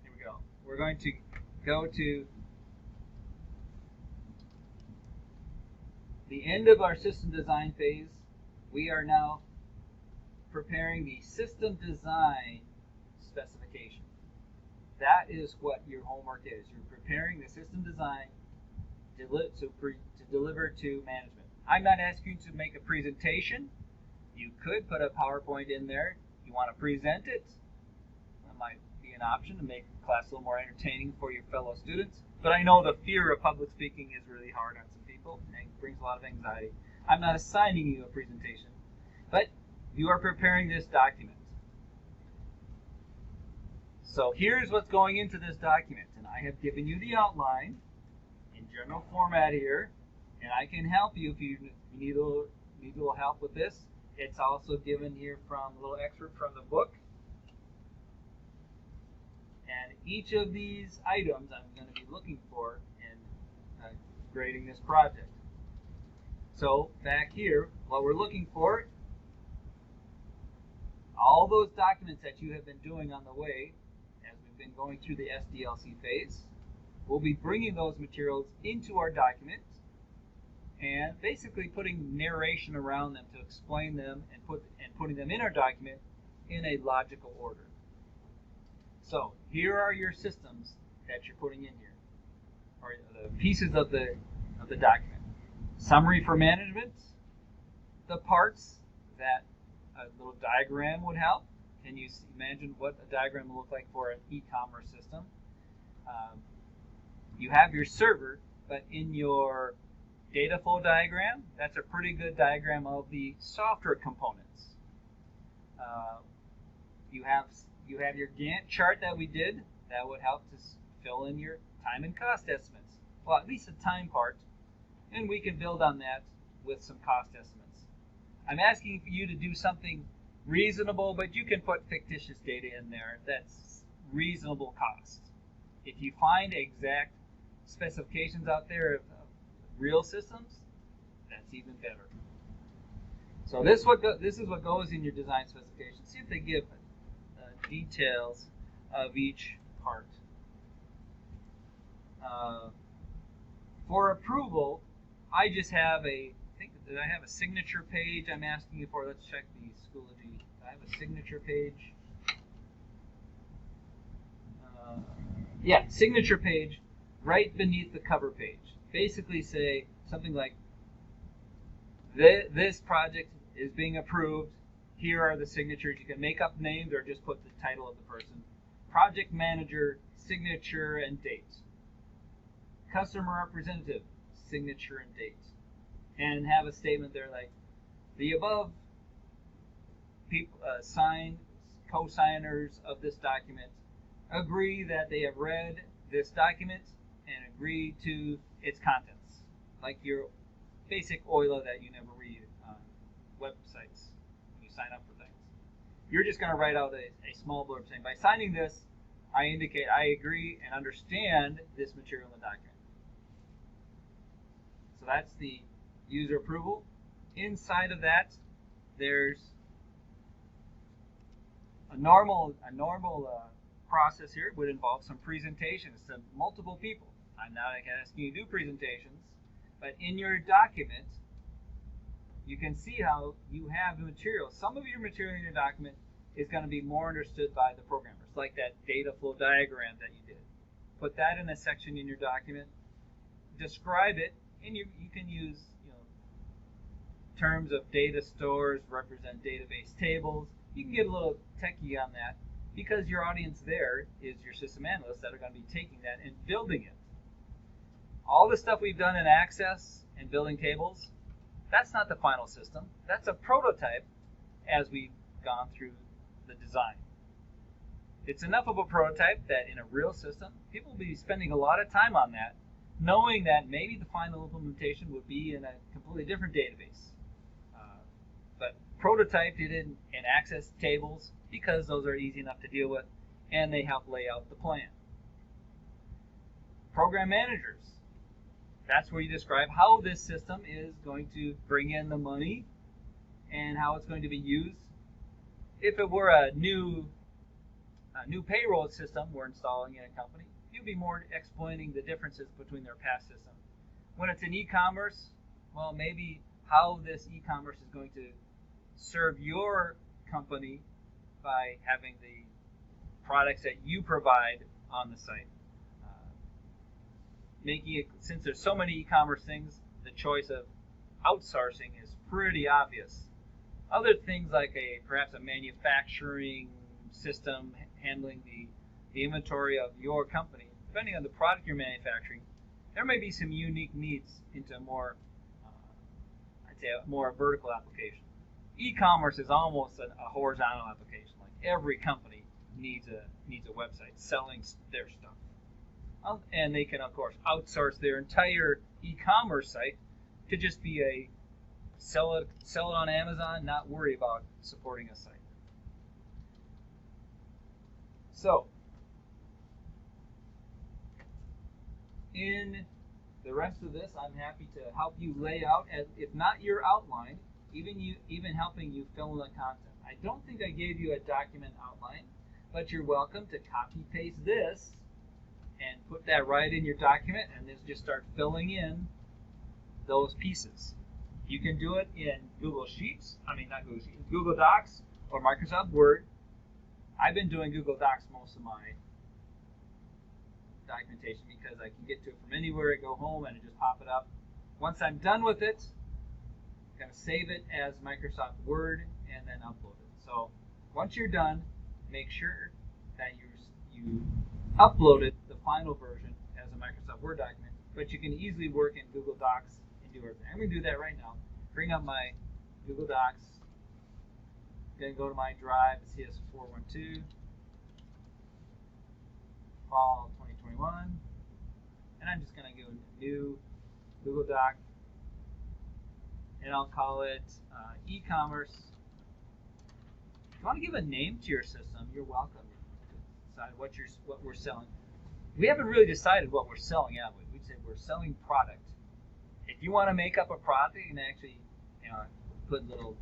Here we go. We're going to go to the end of our system design phase. We are now preparing the system design specification. That is what your homework is. You're preparing the system design to deliver to management. I'm not asking you to make a presentation. You could put a PowerPoint in there. You want to present it. That might be an option to make class a little more entertaining for your fellow students. But I know the fear of public speaking is really hard on some people and brings a lot of anxiety. I'm not assigning you a presentation, but you are preparing this document. So here's what's going into this document, and I have given you the outline in general format here, and I can help you if you need a little help with this. It's also given here from a little excerpt from the book. And each of these items I'm going to be looking for in grading this project. So back here, what we're looking for, all those documents that you have been doing on the way, as we've been going through the SDLC phase, we'll be bringing those materials into our document and basically putting narration around them to explain them and putting them in our document in a logical order. So here are your systems that you're putting in here, or the pieces of the document. Summary for management, the parts that a little diagram would help. Can you imagine what a diagram would look like for an e-commerce system? You have your server, but in your data flow diagram, that's a pretty good diagram of the software components. You have your Gantt chart that we did. That would help to fill in your time and cost estimates. Well, at least the time part, and we can build on that with some cost estimates. I'm asking for you to do something reasonable, but you can put fictitious data in there that's reasonable cost. If you find exact specifications out there of real systems, that's even better. So this is what goes in your design specification. See if they give details of each part. For approval, I just have did I have a signature page I'm asking you for? Let's check the Schoology. Do I have a signature page? Yeah, signature page right beneath the cover page. Basically say something like, this project is being approved. Here are the signatures. You can make up names or just put the title of the person. Project manager, signature and date. Customer representative, signature and date. And have a statement there like, the above people, co-signers of this document agree that they have read this document and agree to its contents. Like your basic OILA that you never read on websites when you sign up for things. You're just going to write out a small blurb saying, by signing this, I indicate I agree and understand this material in the document. So that's the user approval. Inside of that, there's a normal process here would involve some presentations to multiple people. I'm not asking you to do presentations, but in your document, you can see how you have the material. Some of your material in your document is going to be more understood by the programmers, like that data flow diagram that you did. Put that in a section in your document, describe it, and you can use terms of data stores represent database tables. You can get a little techie on that because your audience there is your system analysts that are going to be taking that and building it. All the stuff we've done in Access and building tables, that's not the final system. That's a prototype as we've gone through the design. It's enough of a prototype that in a real system, people will be spending a lot of time on that, knowing that maybe the final implementation would be in a completely different database. But prototyped it in Access tables because those are easy enough to deal with and they help lay out the plan. Program managers. That's where you describe how this system is going to bring in the money and how it's going to be used. If it were a new payroll system we're installing in a company, you'd be more explaining the differences between their past system. When it's in e-commerce, well, maybe how this e-commerce is going to serve your company by having the products that you provide on the site. Making it, since there's so many e-commerce things, the choice of outsourcing is pretty obvious. Other things like perhaps a manufacturing system handling the inventory of your company, depending on the product you're manufacturing, there may be some unique needs into more, I'd say, a more vertical application. E-commerce is almost a horizontal application. Like every company needs a website selling their stuff. And they can, of course, outsource their entire e-commerce site to just be a sell it on Amazon, not worry about supporting a site. So, in the rest of this, I'm happy to help you lay out, as if not your outline, even helping you fill in the content. I don't think I gave you a document outline, but you're welcome to copy paste this and put that right in your document and then just start filling in those pieces. You can do it in Google Sheets, Google Docs or Microsoft Word. I've been doing Google Docs most of my documentation because I can get to it from anywhere. I go home and I just pop it up. Once I'm done with it, I'm going to save it as Microsoft Word and then upload it. So once you're done, make sure that you uploaded the final version as a Microsoft Word document, but you can easily work in Google Docs and do everything. I'm going to do that right now. Bring up my Google Docs. Then go to my drive, cs412, fall 2021, and I'm just going to go new Google Doc, and I'll call it e-commerce. If you want to give a name to your system, you're welcome to decide what we're selling. We haven't really decided what we're selling yet. We said we're selling product. If you want to make up a product and actually, put little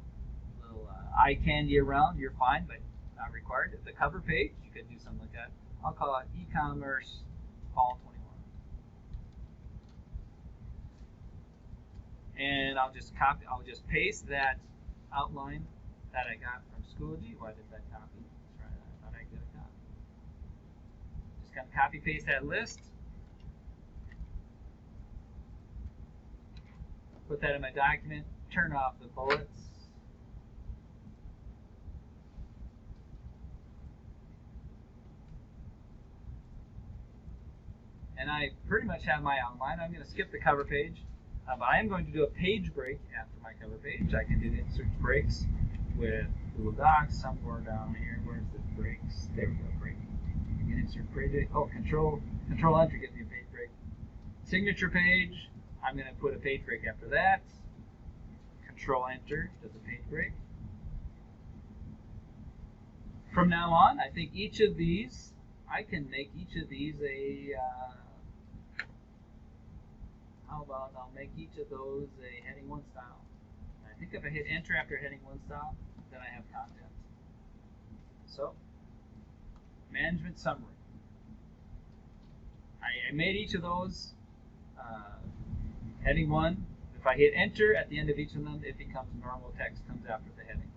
eye candy around, you're fine, but not required. The cover page, you could do something like that. I'll call it e-commerce fall 21. And I'll just paste that outline that I got from Schoology. Why did that copy? Let's try that. I thought I did a copy. Just kind of copy paste that list. Put that in my document. Turn off the bullets. And I pretty much have my outline. I'm going to skip the cover page, but I am going to do a page break after my cover page. I can do insert breaks with Google Docs somewhere down here. Where's the breaks? There we go, break. You can insert break. Oh, Control Enter gives me a page break. Signature page. I'm going to put a page break after that. Control Enter does a page break. From now on, I think I can make each of these a. How about I'll make each of those a heading 1 style. And I think if I hit enter after heading 1 style, then I have content. So, management summary. I made each of those heading 1. If I hit enter at the end of each of them, it becomes normal text, comes after the heading.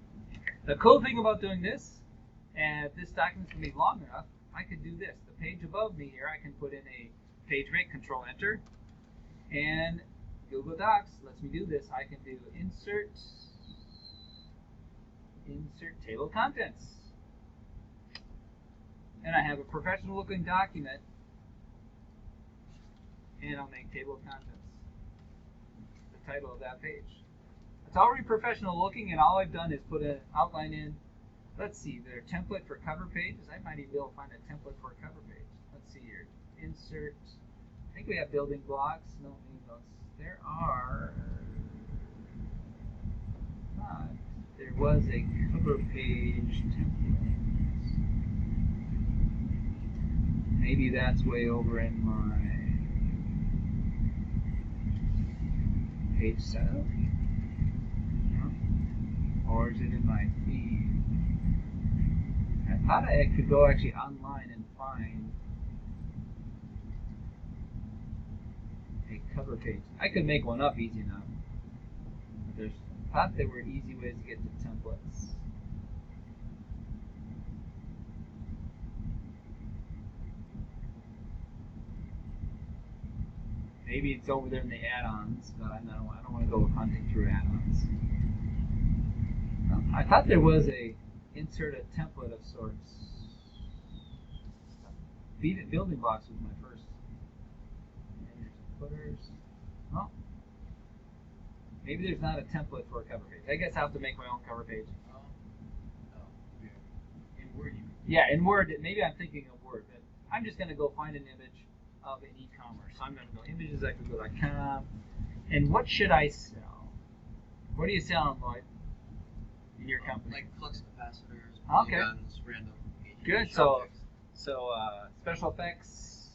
The cool thing about doing this And if this document's going to be long enough, I could do this. The page above me here, I can put in a page break, Control Enter, and Google Docs lets me do this. I can do insert table of contents. And I have a professional looking document, and I'll make table of contents the title of that page. It's already professional looking, and all I've done is put an outline in. Let's see, their template for cover pages. I might even be able to find a template for a cover page. Let's see here. Insert. I think we have building blocks. No, there are not. There was a cover page template. Maybe that's way over in my page setup. Or is it in my feed? I thought I could go actually online and find a cover page. I could make one up easy enough. But I thought there were easy ways to get to templates. Maybe it's over there in the add-ons, but I don't want to go hunting through add-ons. I thought there was a insert a template of sorts. Building blocks was my first. And there's footers. Well, maybe there's not a template for a cover page. I guess I have to make my own cover page. In Word, you can. Yeah, in Word. Maybe I'm thinking of Word, but I'm just going to go find an image of an e-commerce. So I'm going to go images.google.com. And what should I sell? What do you sell, Lloyd? In your company? Like flux capacitors, Okay. guns, random. Good. objects. So special effects,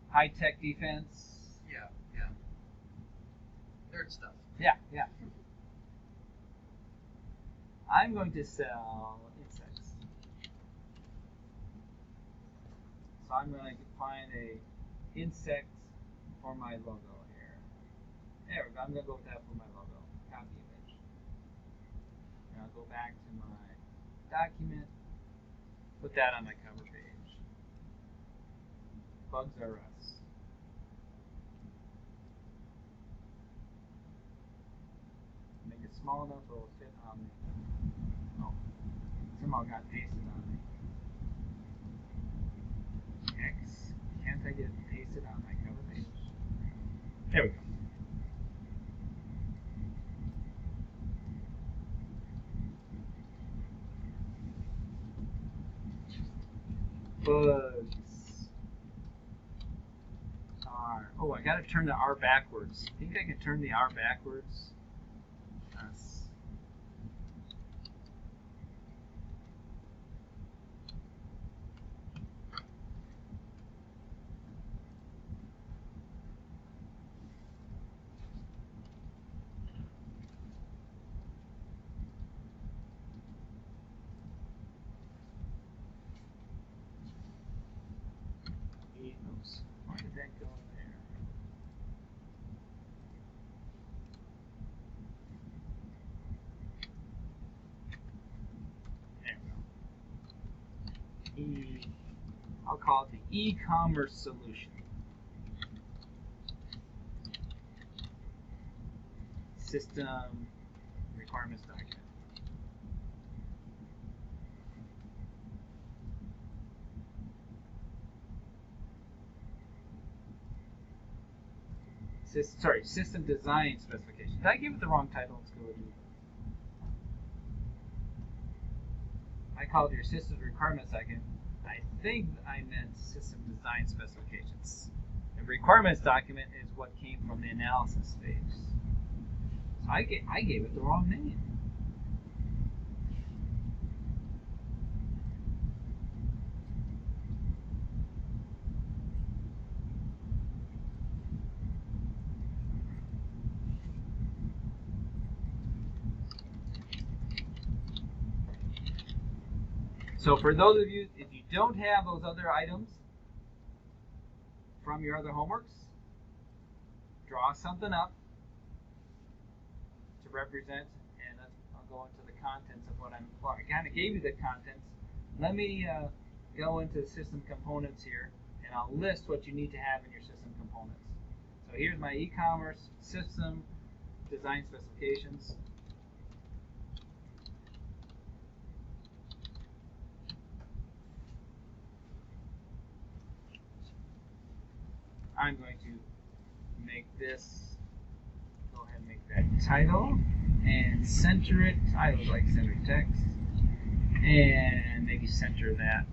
high tech defense. Yeah. Nerd stuff. Yeah. I'm going to sell insects. So I'm going to find a insect for my logo here. There we go. I'm going to go with that for my logo. Copy image. And I'll go back to my document. Put that on my cover page. Bugs are us. Make it small enough so it'll fit on me. Oh, somehow got pasted on me. X, can't I get it pasted on my cover page? There we go. Bugs. R. Oh, I gotta turn the R backwards. Think I can turn the R backwards? Yes. Oops. Why did that go there? There we go. I'll call it the e-commerce solution. System requirements document. System design specification. Did I give it the wrong title? Let's go with it. I called your system requirements document. I think I meant system design specifications. The requirements document is what came from the analysis stage. So I gave it the wrong name. So for those of you, if you don't have those other items from your other homeworks, draw something up to represent, and I'll go into the contents of what I'm. Well, I kind of gave you the contents. Let me go into the system components here, and I'll list what you need to have in your system components. So here's my e-commerce system design specifications. I'm going to make this, go ahead and make that title, and center it. I would like center text, and maybe center that.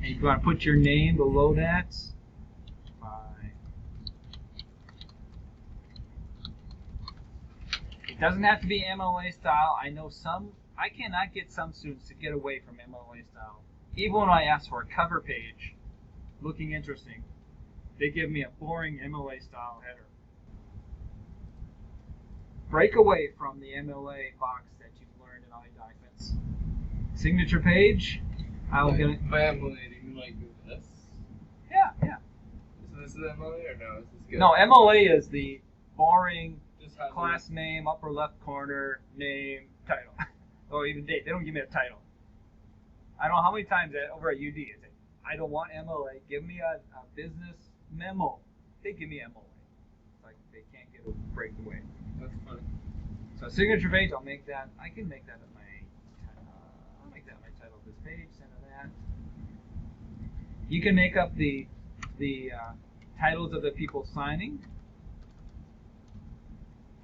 And you want to put your name below that. It doesn't have to be MLA style. I know I cannot get some students to get away from MLA style. Even when I ask for a cover page looking interesting, they give me a boring MLA style header. Break away from the MLA box that you've learned in all your documents. Signature page. I'll get it. By MLA, do you mean like this? Yeah. So this is MLA or no? Is this good? No, MLA is the boring Just has class name, upper left corner, name, title. Or even date. They don't give me a title. I don't know how many times over at UD I say, I don't want MLA. Give me a business memo. They give me MLA. It's like they can't get a break away. That's funny. So signature page, I'll make that. I can make that I'll make that my title of this page. Center that. You can make up the titles of the people signing,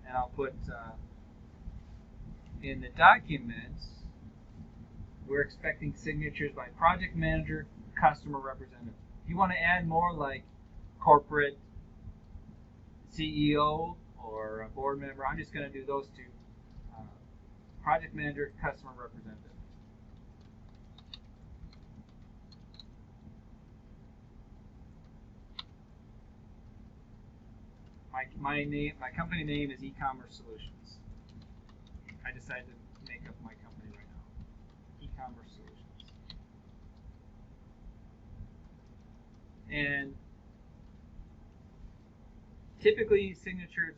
and I'll put in the documents. We're expecting signatures by project manager, customer representative. If you want to add more like corporate CEO or a board member, I'm just going to do those two. Project manager, customer representative. My company name is e-commerce solutions. I decided to make up my company right now. E-commerce solutions. And typically signatures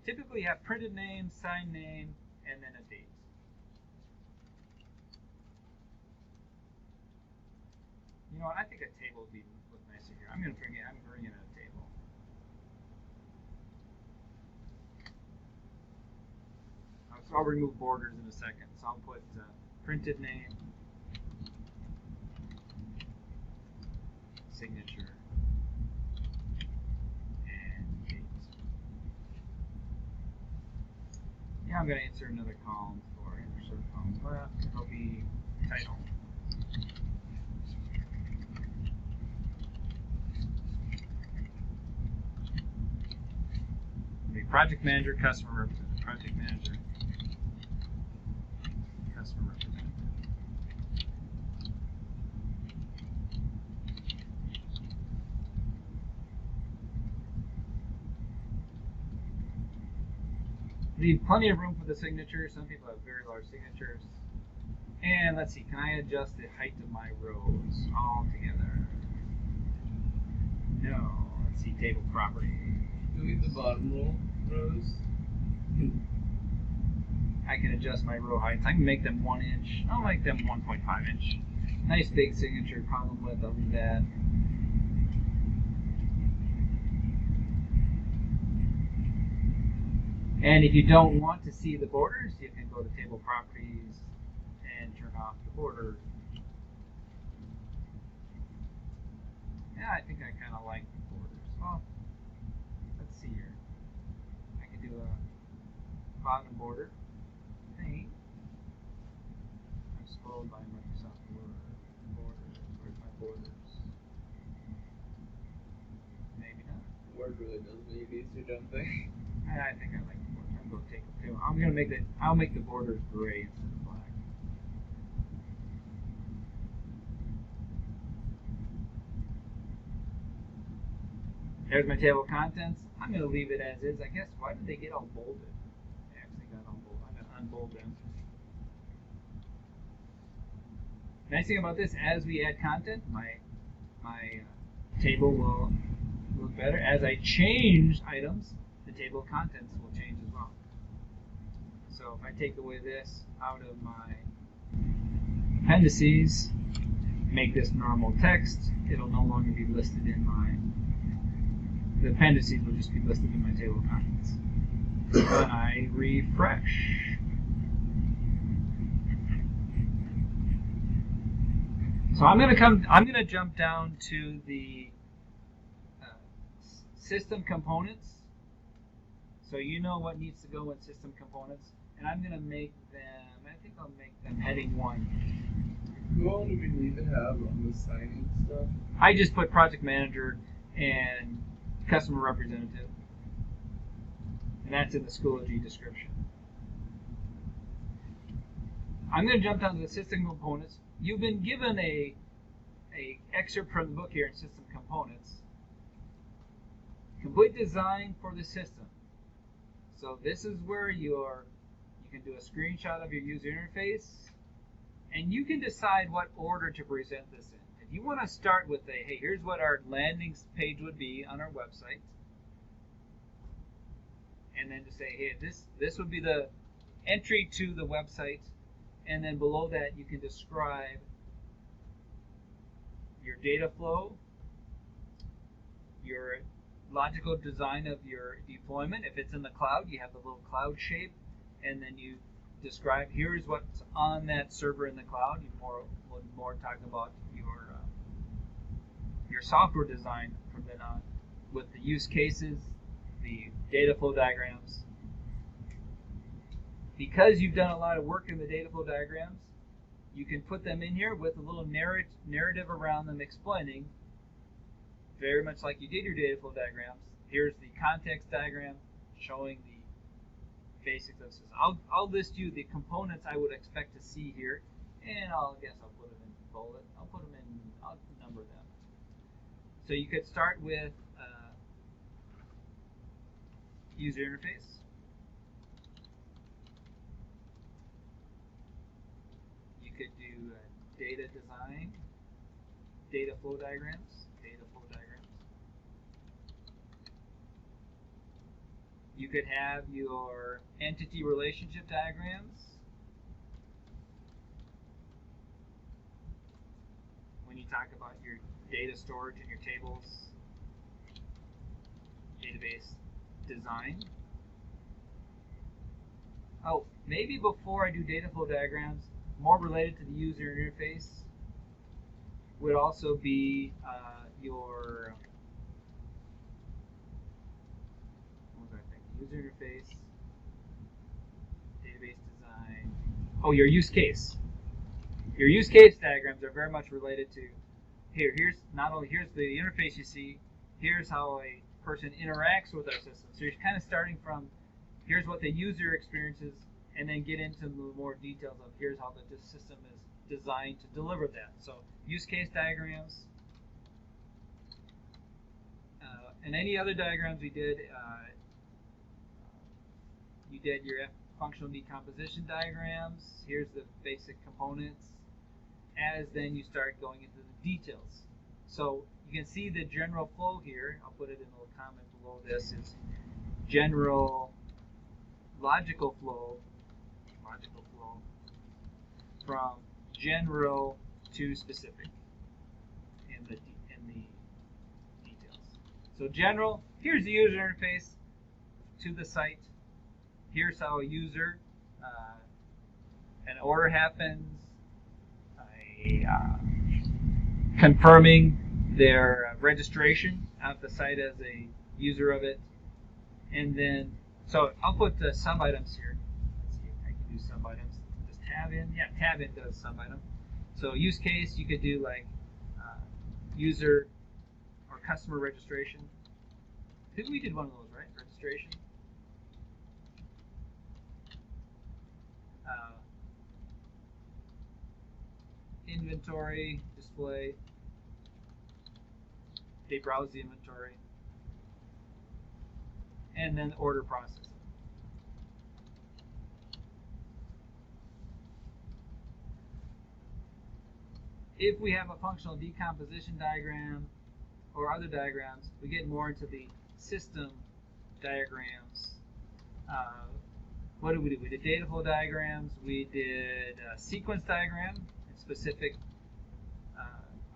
have printed name, signed name, and then a date. You know what? I think a table would look nicer here. I'm bringing in a table. So I'll remove borders in a second. So I'll put printed name, signature, and date. Yeah, I'm going to insert another column for insert column left. It'll be title. It'll be project manager, customer representative. Project manager, customer representative. Leave plenty of room for the signature. Some people have very large signatures. And let's see, can I adjust the height of my rows all together? No. Let's see, table property. Delete the bottom rows. I can adjust my row heights. I can make them 1 inch. I'll make them 1.5 inch. Nice big signature, column width, I'll do that. And if you don't want to see the borders, you can go to table properties and turn off the border. Yeah, I think I kind of like the borders. Well, let's see here. I can do a bottom border. Hey. I'm spoiled by Microsoft Word. Borders. Where's my borders? Maybe not. Word really does what it needs to, don't they? I think I like the border. I'm going to take a pill. I'm going to make I'll make the borders gray instead of black. There's my table of contents. I'm going to leave it as is. I guess, why did they get all bolded? They actually got all bolded. I'm going to unbold them. Nice thing about this, as we add content, my table will look better. As I change items, the table of contents will change as well. So if I take away this out of my appendices, make this normal text, it'll no longer be listed in the appendices will just be listed in my table of contents. When I refresh, so I'm going to jump down to the system components. So you know what needs to go in system components, and I'm going to make them, I think I'll make them heading 1. Who all do we need to have on the signing stuff? I just put project manager and customer representative, and that's in the Schoology description. I'm going to jump down to the system components. You've been given a excerpt from the book here in system components. Complete design for the system. So this is where you can do a screenshot of your user interface, and you can decide what order to present this in. If you want to start with hey, here's what our landing page would be on our website, and then to say, hey, this would be the entry to the website, and then below that you can describe your data flow, your logical design of your deployment. If it's in the cloud, you have the little cloud shape, and then you describe here's what's on that server in the cloud. You more talk about your software design from then on, with the use cases, the data flow diagrams. Because you've done a lot of work in the data flow diagrams, you can put them in here with a little narrative around them, explaining very much like you did your data flow diagrams. Here's the context diagram showing the basics of this. I'll list you the components I would expect to see here, and I'll put them in bullet. I'll number them. So you could start with user interface. You could do data design, data flow diagrams. You could have your entity relationship diagrams. When you talk about your data storage and your tables, database design. Oh, maybe before I do data flow diagrams, more related to the user interface would also be your user interface, database design. Oh, your use case. Your use case diagrams are very much related to here's the interface you see, here's how a person interacts with our system. So you're kind of starting from here's what the user experiences, and then get into the more details of here's how the system is designed to deliver that. So use case diagrams, and any other diagrams we did. You did your functional decomposition diagrams. Here's the basic components. As then you start going into the details. So you can see the general flow here. I'll put it in a little comment below this. Is general logical flow from general to specific in the details. So general. Here's the user interface to the site. Here's how a user, an order happens, confirming their registration at the site as a user of it, and then, so I'll put the sub items here. Let's see if I can do sub items. Does tab in? Yeah, tab in does sub item. So use case, you could do like user or customer registration. I think we did one of those, right? Registration. Inventory, display, they browse the inventory, and then order processing. If we have a functional decomposition diagram or other diagrams, we get more into the system diagrams. What did we do? We did data flow diagrams. We did sequence diagram and specific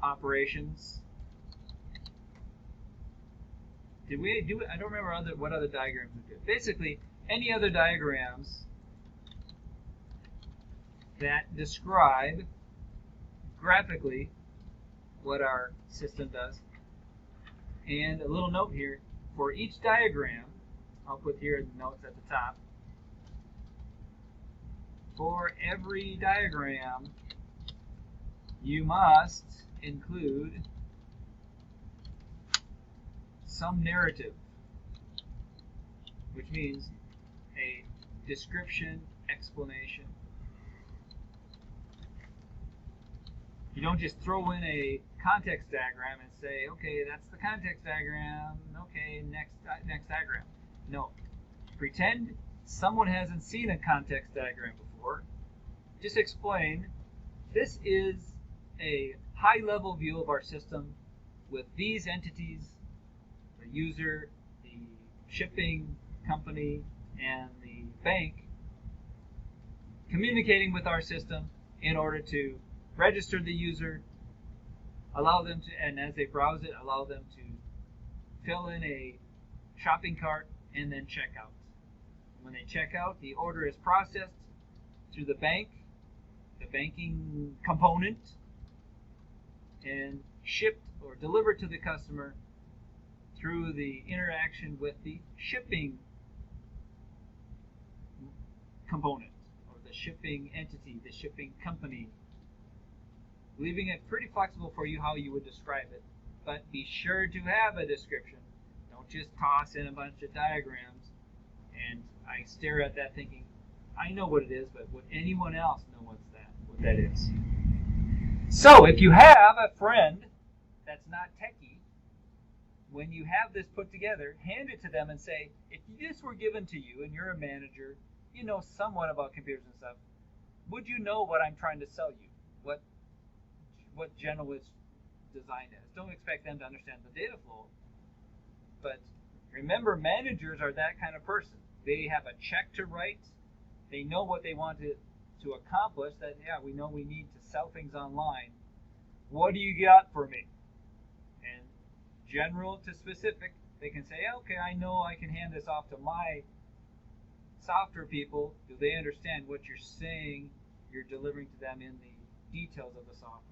operations. Did we do it? I don't remember what other diagrams we did. Basically, any other diagrams that describe graphically what our system does. And a little note here, for each diagram, I'll put here the notes at the top. For every diagram, you must include some narrative, which means a description, explanation. You don't just throw in a context diagram and say, okay, that's the context diagram, okay, next diagram. No. Pretend someone hasn't seen a context diagram before. Just explain, this is a high-level view of our system with these entities, the user, the shipping company, and the bank, communicating with our system in order to register the user, allow them to, and as they browse it, allow them to fill in a shopping cart and then check out. When they check out, the order is processed through the bank, the banking component, and shipped or delivered to the customer through the interaction with the shipping component or the shipping entity, the shipping company. Leaving it pretty flexible for you how you would describe it, but be sure to have a description. Don't just toss in a bunch of diagrams. And I stare at that thinking, I know what it is, but would anyone else know what that is? So if you have a friend that's not techie, when you have this put together, hand it to them and say, if this were given to you and you're a manager, you know somewhat about computers and stuff, would you know what I'm trying to sell you? What generalist design is. Don't expect them to understand the data flow. But remember, managers are that kind of person. They have a check to write. They know what they want to accomplish. That, yeah, we know we need to sell things online. What do you got for me? And general to specific, they can say, okay, I know I can hand this off to my software people. Do they understand what you're saying you're delivering to them in the details of the software?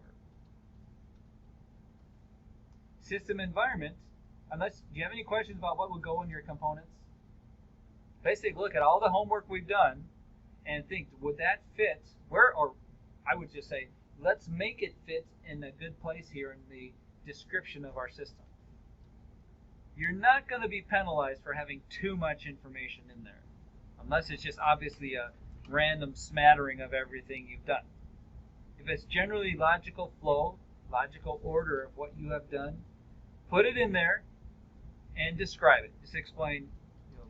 System environment, do you have any questions about what would go in your components? Basically, look at all the homework we've done and think, would that fit where, or I would just say, let's make it fit in a good place here in the description of our system. You're not going to be penalized for having too much information in there, unless it's just obviously a random smattering of everything you've done. If it's generally logical flow, logical order of what you have done, put it in there and describe it. Just explain,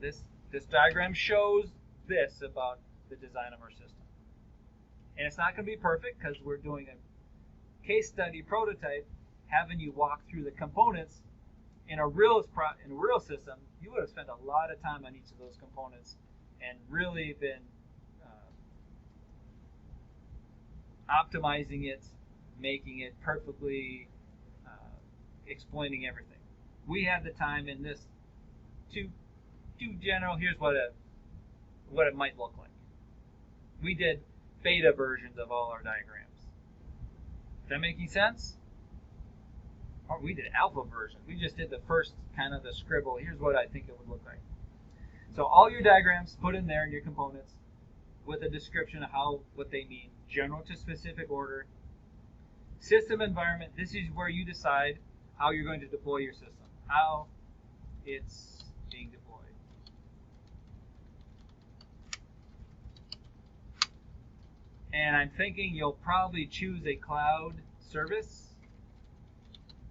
this diagram shows this about the design of our system. And it's not going to be perfect because we're doing a case study prototype, having you walk through the components. In a real system, you would have spent a lot of time on each of those components and really been optimizing it, making it perfectly, explaining everything. We had the time in this to general. Here's what it might look like. We did beta versions of all our diagrams. Is that making sense? Or we did alpha version. We just did the first kind of the scribble. Here's what I think it would look like. So all your diagrams put in there in your components with a description of what they mean, general to specific order. System environment, this is where you decide how you're going to deploy your system, how it's being deployed. And I'm thinking you'll probably choose a cloud service.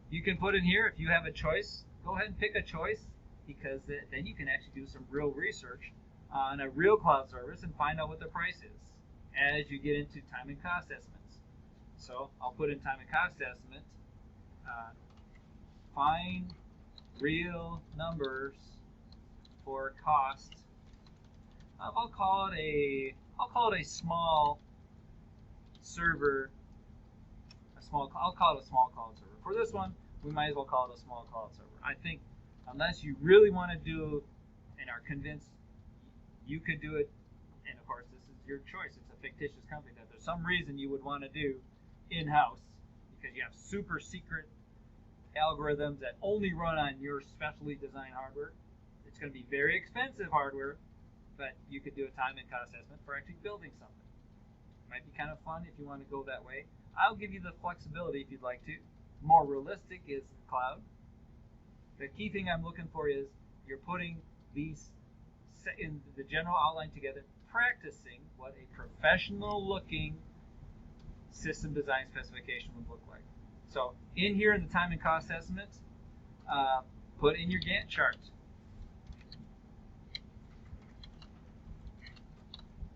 You can put in here, if you have a choice, go ahead and pick a choice, because then you can actually do some real research on a real cloud service and find out what the price is as you get into time and cost estimates. So I'll put in time and cost estimate, find real numbers for cost. I'll call it a small server. I'll call it a small cloud server. For this one, we might as well call it a small cloud server. I think unless you really want to do and are convinced you could do it, and of course this is your choice. It's a fictitious company that there's some reason you would want to do in-house because you have super secret algorithms that only run on your specially designed hardware. It's going to be very expensive hardware, but you could do a time and cost estimate for actually building something. Might be kind of fun if you want to go that way. I'll give you the flexibility if you'd like to. More realistic is cloud. The key thing I'm looking for is you're putting these in the general outline together, practicing what a professional looking system design specification would look like. So in here in the time and cost estimates, put in your Gantt chart.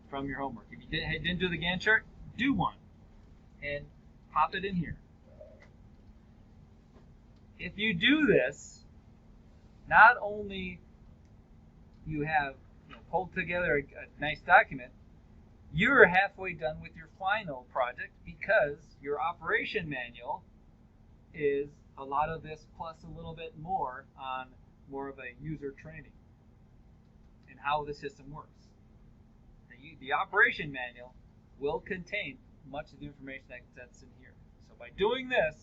From your homework. If you didn't do the Gantt chart, do one and pop it in here. If you do this, not only you have pulled together a nice document, you're halfway done with your final project because your operation manual is a lot of this plus a little bit more on more of a user training and how the system works. The operation manual will contain much of the information that's in here. So by doing this,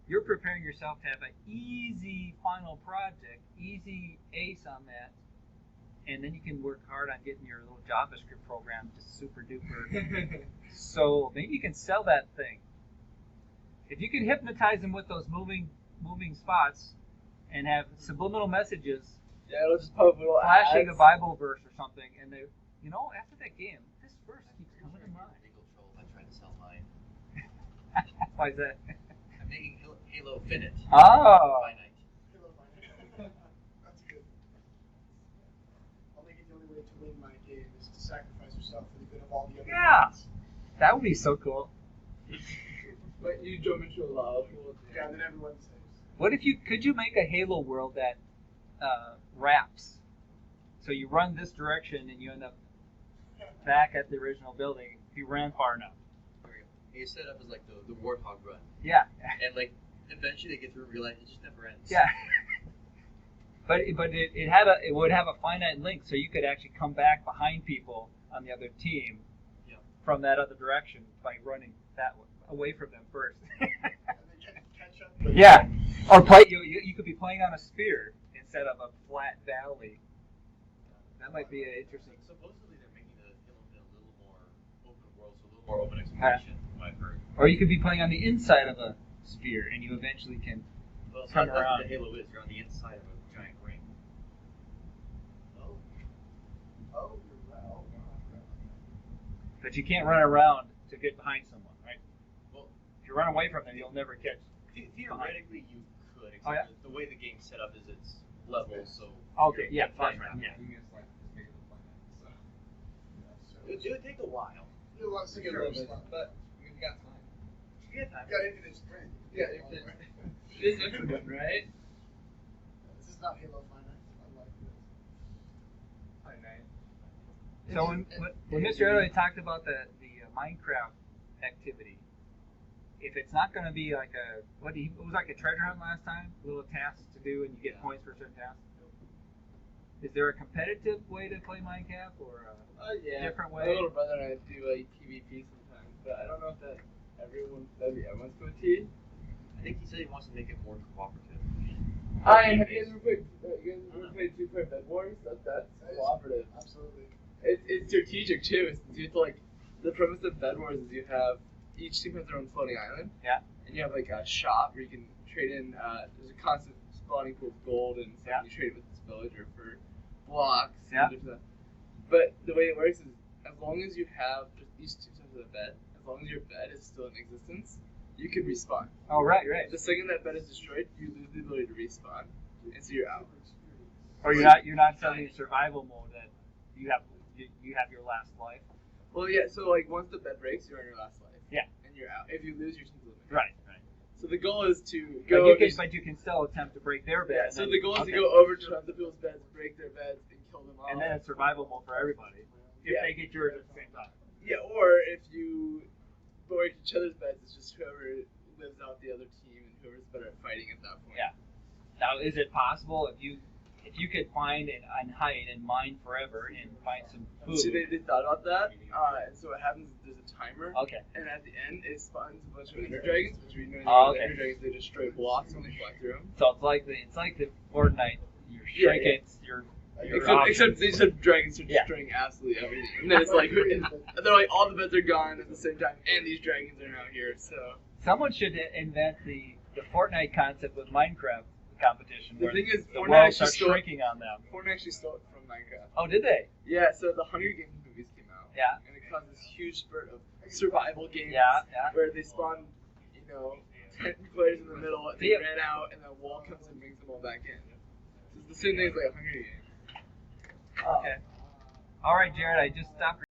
you're preparing yourself to have an easy final project, easy ace on that, and then you can work hard on getting your little JavaScript program just super duper. So maybe you can sell that thing. If you can hypnotize them with those moving spots and have subliminal messages, it'll just pop little flashing ads. a Bible verse or something, and they, after that game, this verse keeps coming to mind. Legal troll by trying to sell mine. Why is that? I'm making Halo Finite. Oh. Finite. Halo Finite. That's good. I'll make it the only way to win my game is to sacrifice yourself for the good of all the other games. That would be so cool. But you jump into a lava pool. Yeah, then everyone saves. What if could you make a Halo world that wraps? So you run this direction and you end up back at the original building if you ran far enough. There we go. You set up as like the Warthog run. Yeah. And like eventually they get through and realize it just never ends. Yeah. But it would have a finite link, so you could actually come back behind people on the other team from that other direction by running that way, away from them first. And then catch up. Yeah. Or you could be playing on a spear instead of a flat valley. That might be an interesting. Supposedly they're making the Halo a little more open world, so a little more open exploration. I've heard. Or you could be playing on the inside of a spear, and you eventually can turn That's around. what the Halo is. You're on the inside of a giant ring. Oh, you're right. But you can't run around to get behind someone, right? Well, If you run away from them, you'll never catch. theoretically you could, except Oh, yeah? the way the game's set up is it's level, so. Okay, you're yeah, flying that's around. right. Yeah. So, It would take a while. you have a lot of security stuff. But we've got time. You get time. You got infinite strength. Yeah, infinite. It is infinite, right? This is not Halo Finite. Unlike this. So when Mr. Early talked about the Minecraft activity, if it's not going to be like it was like a treasure hunt last time, little tasks to do, and you get points for certain tasks. Is there a competitive way to play Minecraft or a different way? My little brother and I do like PvP sometimes, but I don't know if that'd be everyone's cup of tea. I think he said he wants to make it more cooperative. Have you guys ever played Super Bed Wars? That's cooperative. Absolutely. It's strategic too. You have to, like, the premise of Bed Wars is you have each team has their own floating island. Yeah. And you have like a shop where you can trade in. There's a constant spawning pool of gold, and so you trade with this villager for blocks. Yeah. And stuff. But the way it works is, as long as you have just each two sides of the bed, as long as your bed is still in existence, you can respawn. Oh, right. The second that bed is destroyed, you lose the ability to respawn, and so you're out. Or you're not setting survival mode that you have your last life. Well, yeah. So like once the bed breaks, you're in your last life. Yeah. And you're out. If you lose, your team's eliminated. Right. So the goal is to But go. you can still attempt to break their bed. Yeah. and So then- the goal is okay. to go over to other people's beds, break their beds, and kill them all. And then it's survival mode for everybody. If Yeah. they get yours at the same time. Yeah, or if you break each other's beds, it's just whoever lives out the other team and whoever's better at fighting at that point. Yeah. Now, is it possible if you could find and hide and mine forever and find some food? See, they thought about that, and so what happens is there's a timer, Okay. and at the end it spawns a bunch of Ender Dragons, which we know Oh, the okay. Ender Dragons, they just straight blocks when they fly through them. So it's like the Fortnite. Your Yeah, trinkets, your Except dragons are Yeah. destroying absolutely everything. And then it's like, and they're like, all the beds are gone at the same time, and these dragons are now here, so. someone should invent the Fortnite concept with Minecraft competition. The where thing is, the Fortnite world actually starts stole- shrinking on them. Fortnite actually stole it from Minecraft. Oh, did they? Yeah, so the Hunger Games movies came out. Yeah. And it caused this huge spurt of survival games. Yeah, yeah. Where they spawn, 10 players in the middle, and they See, ran out, and the wall comes and brings them all back in. So it's the same thing as like a Hunger Games. Okay. All right, Jared. I just stopped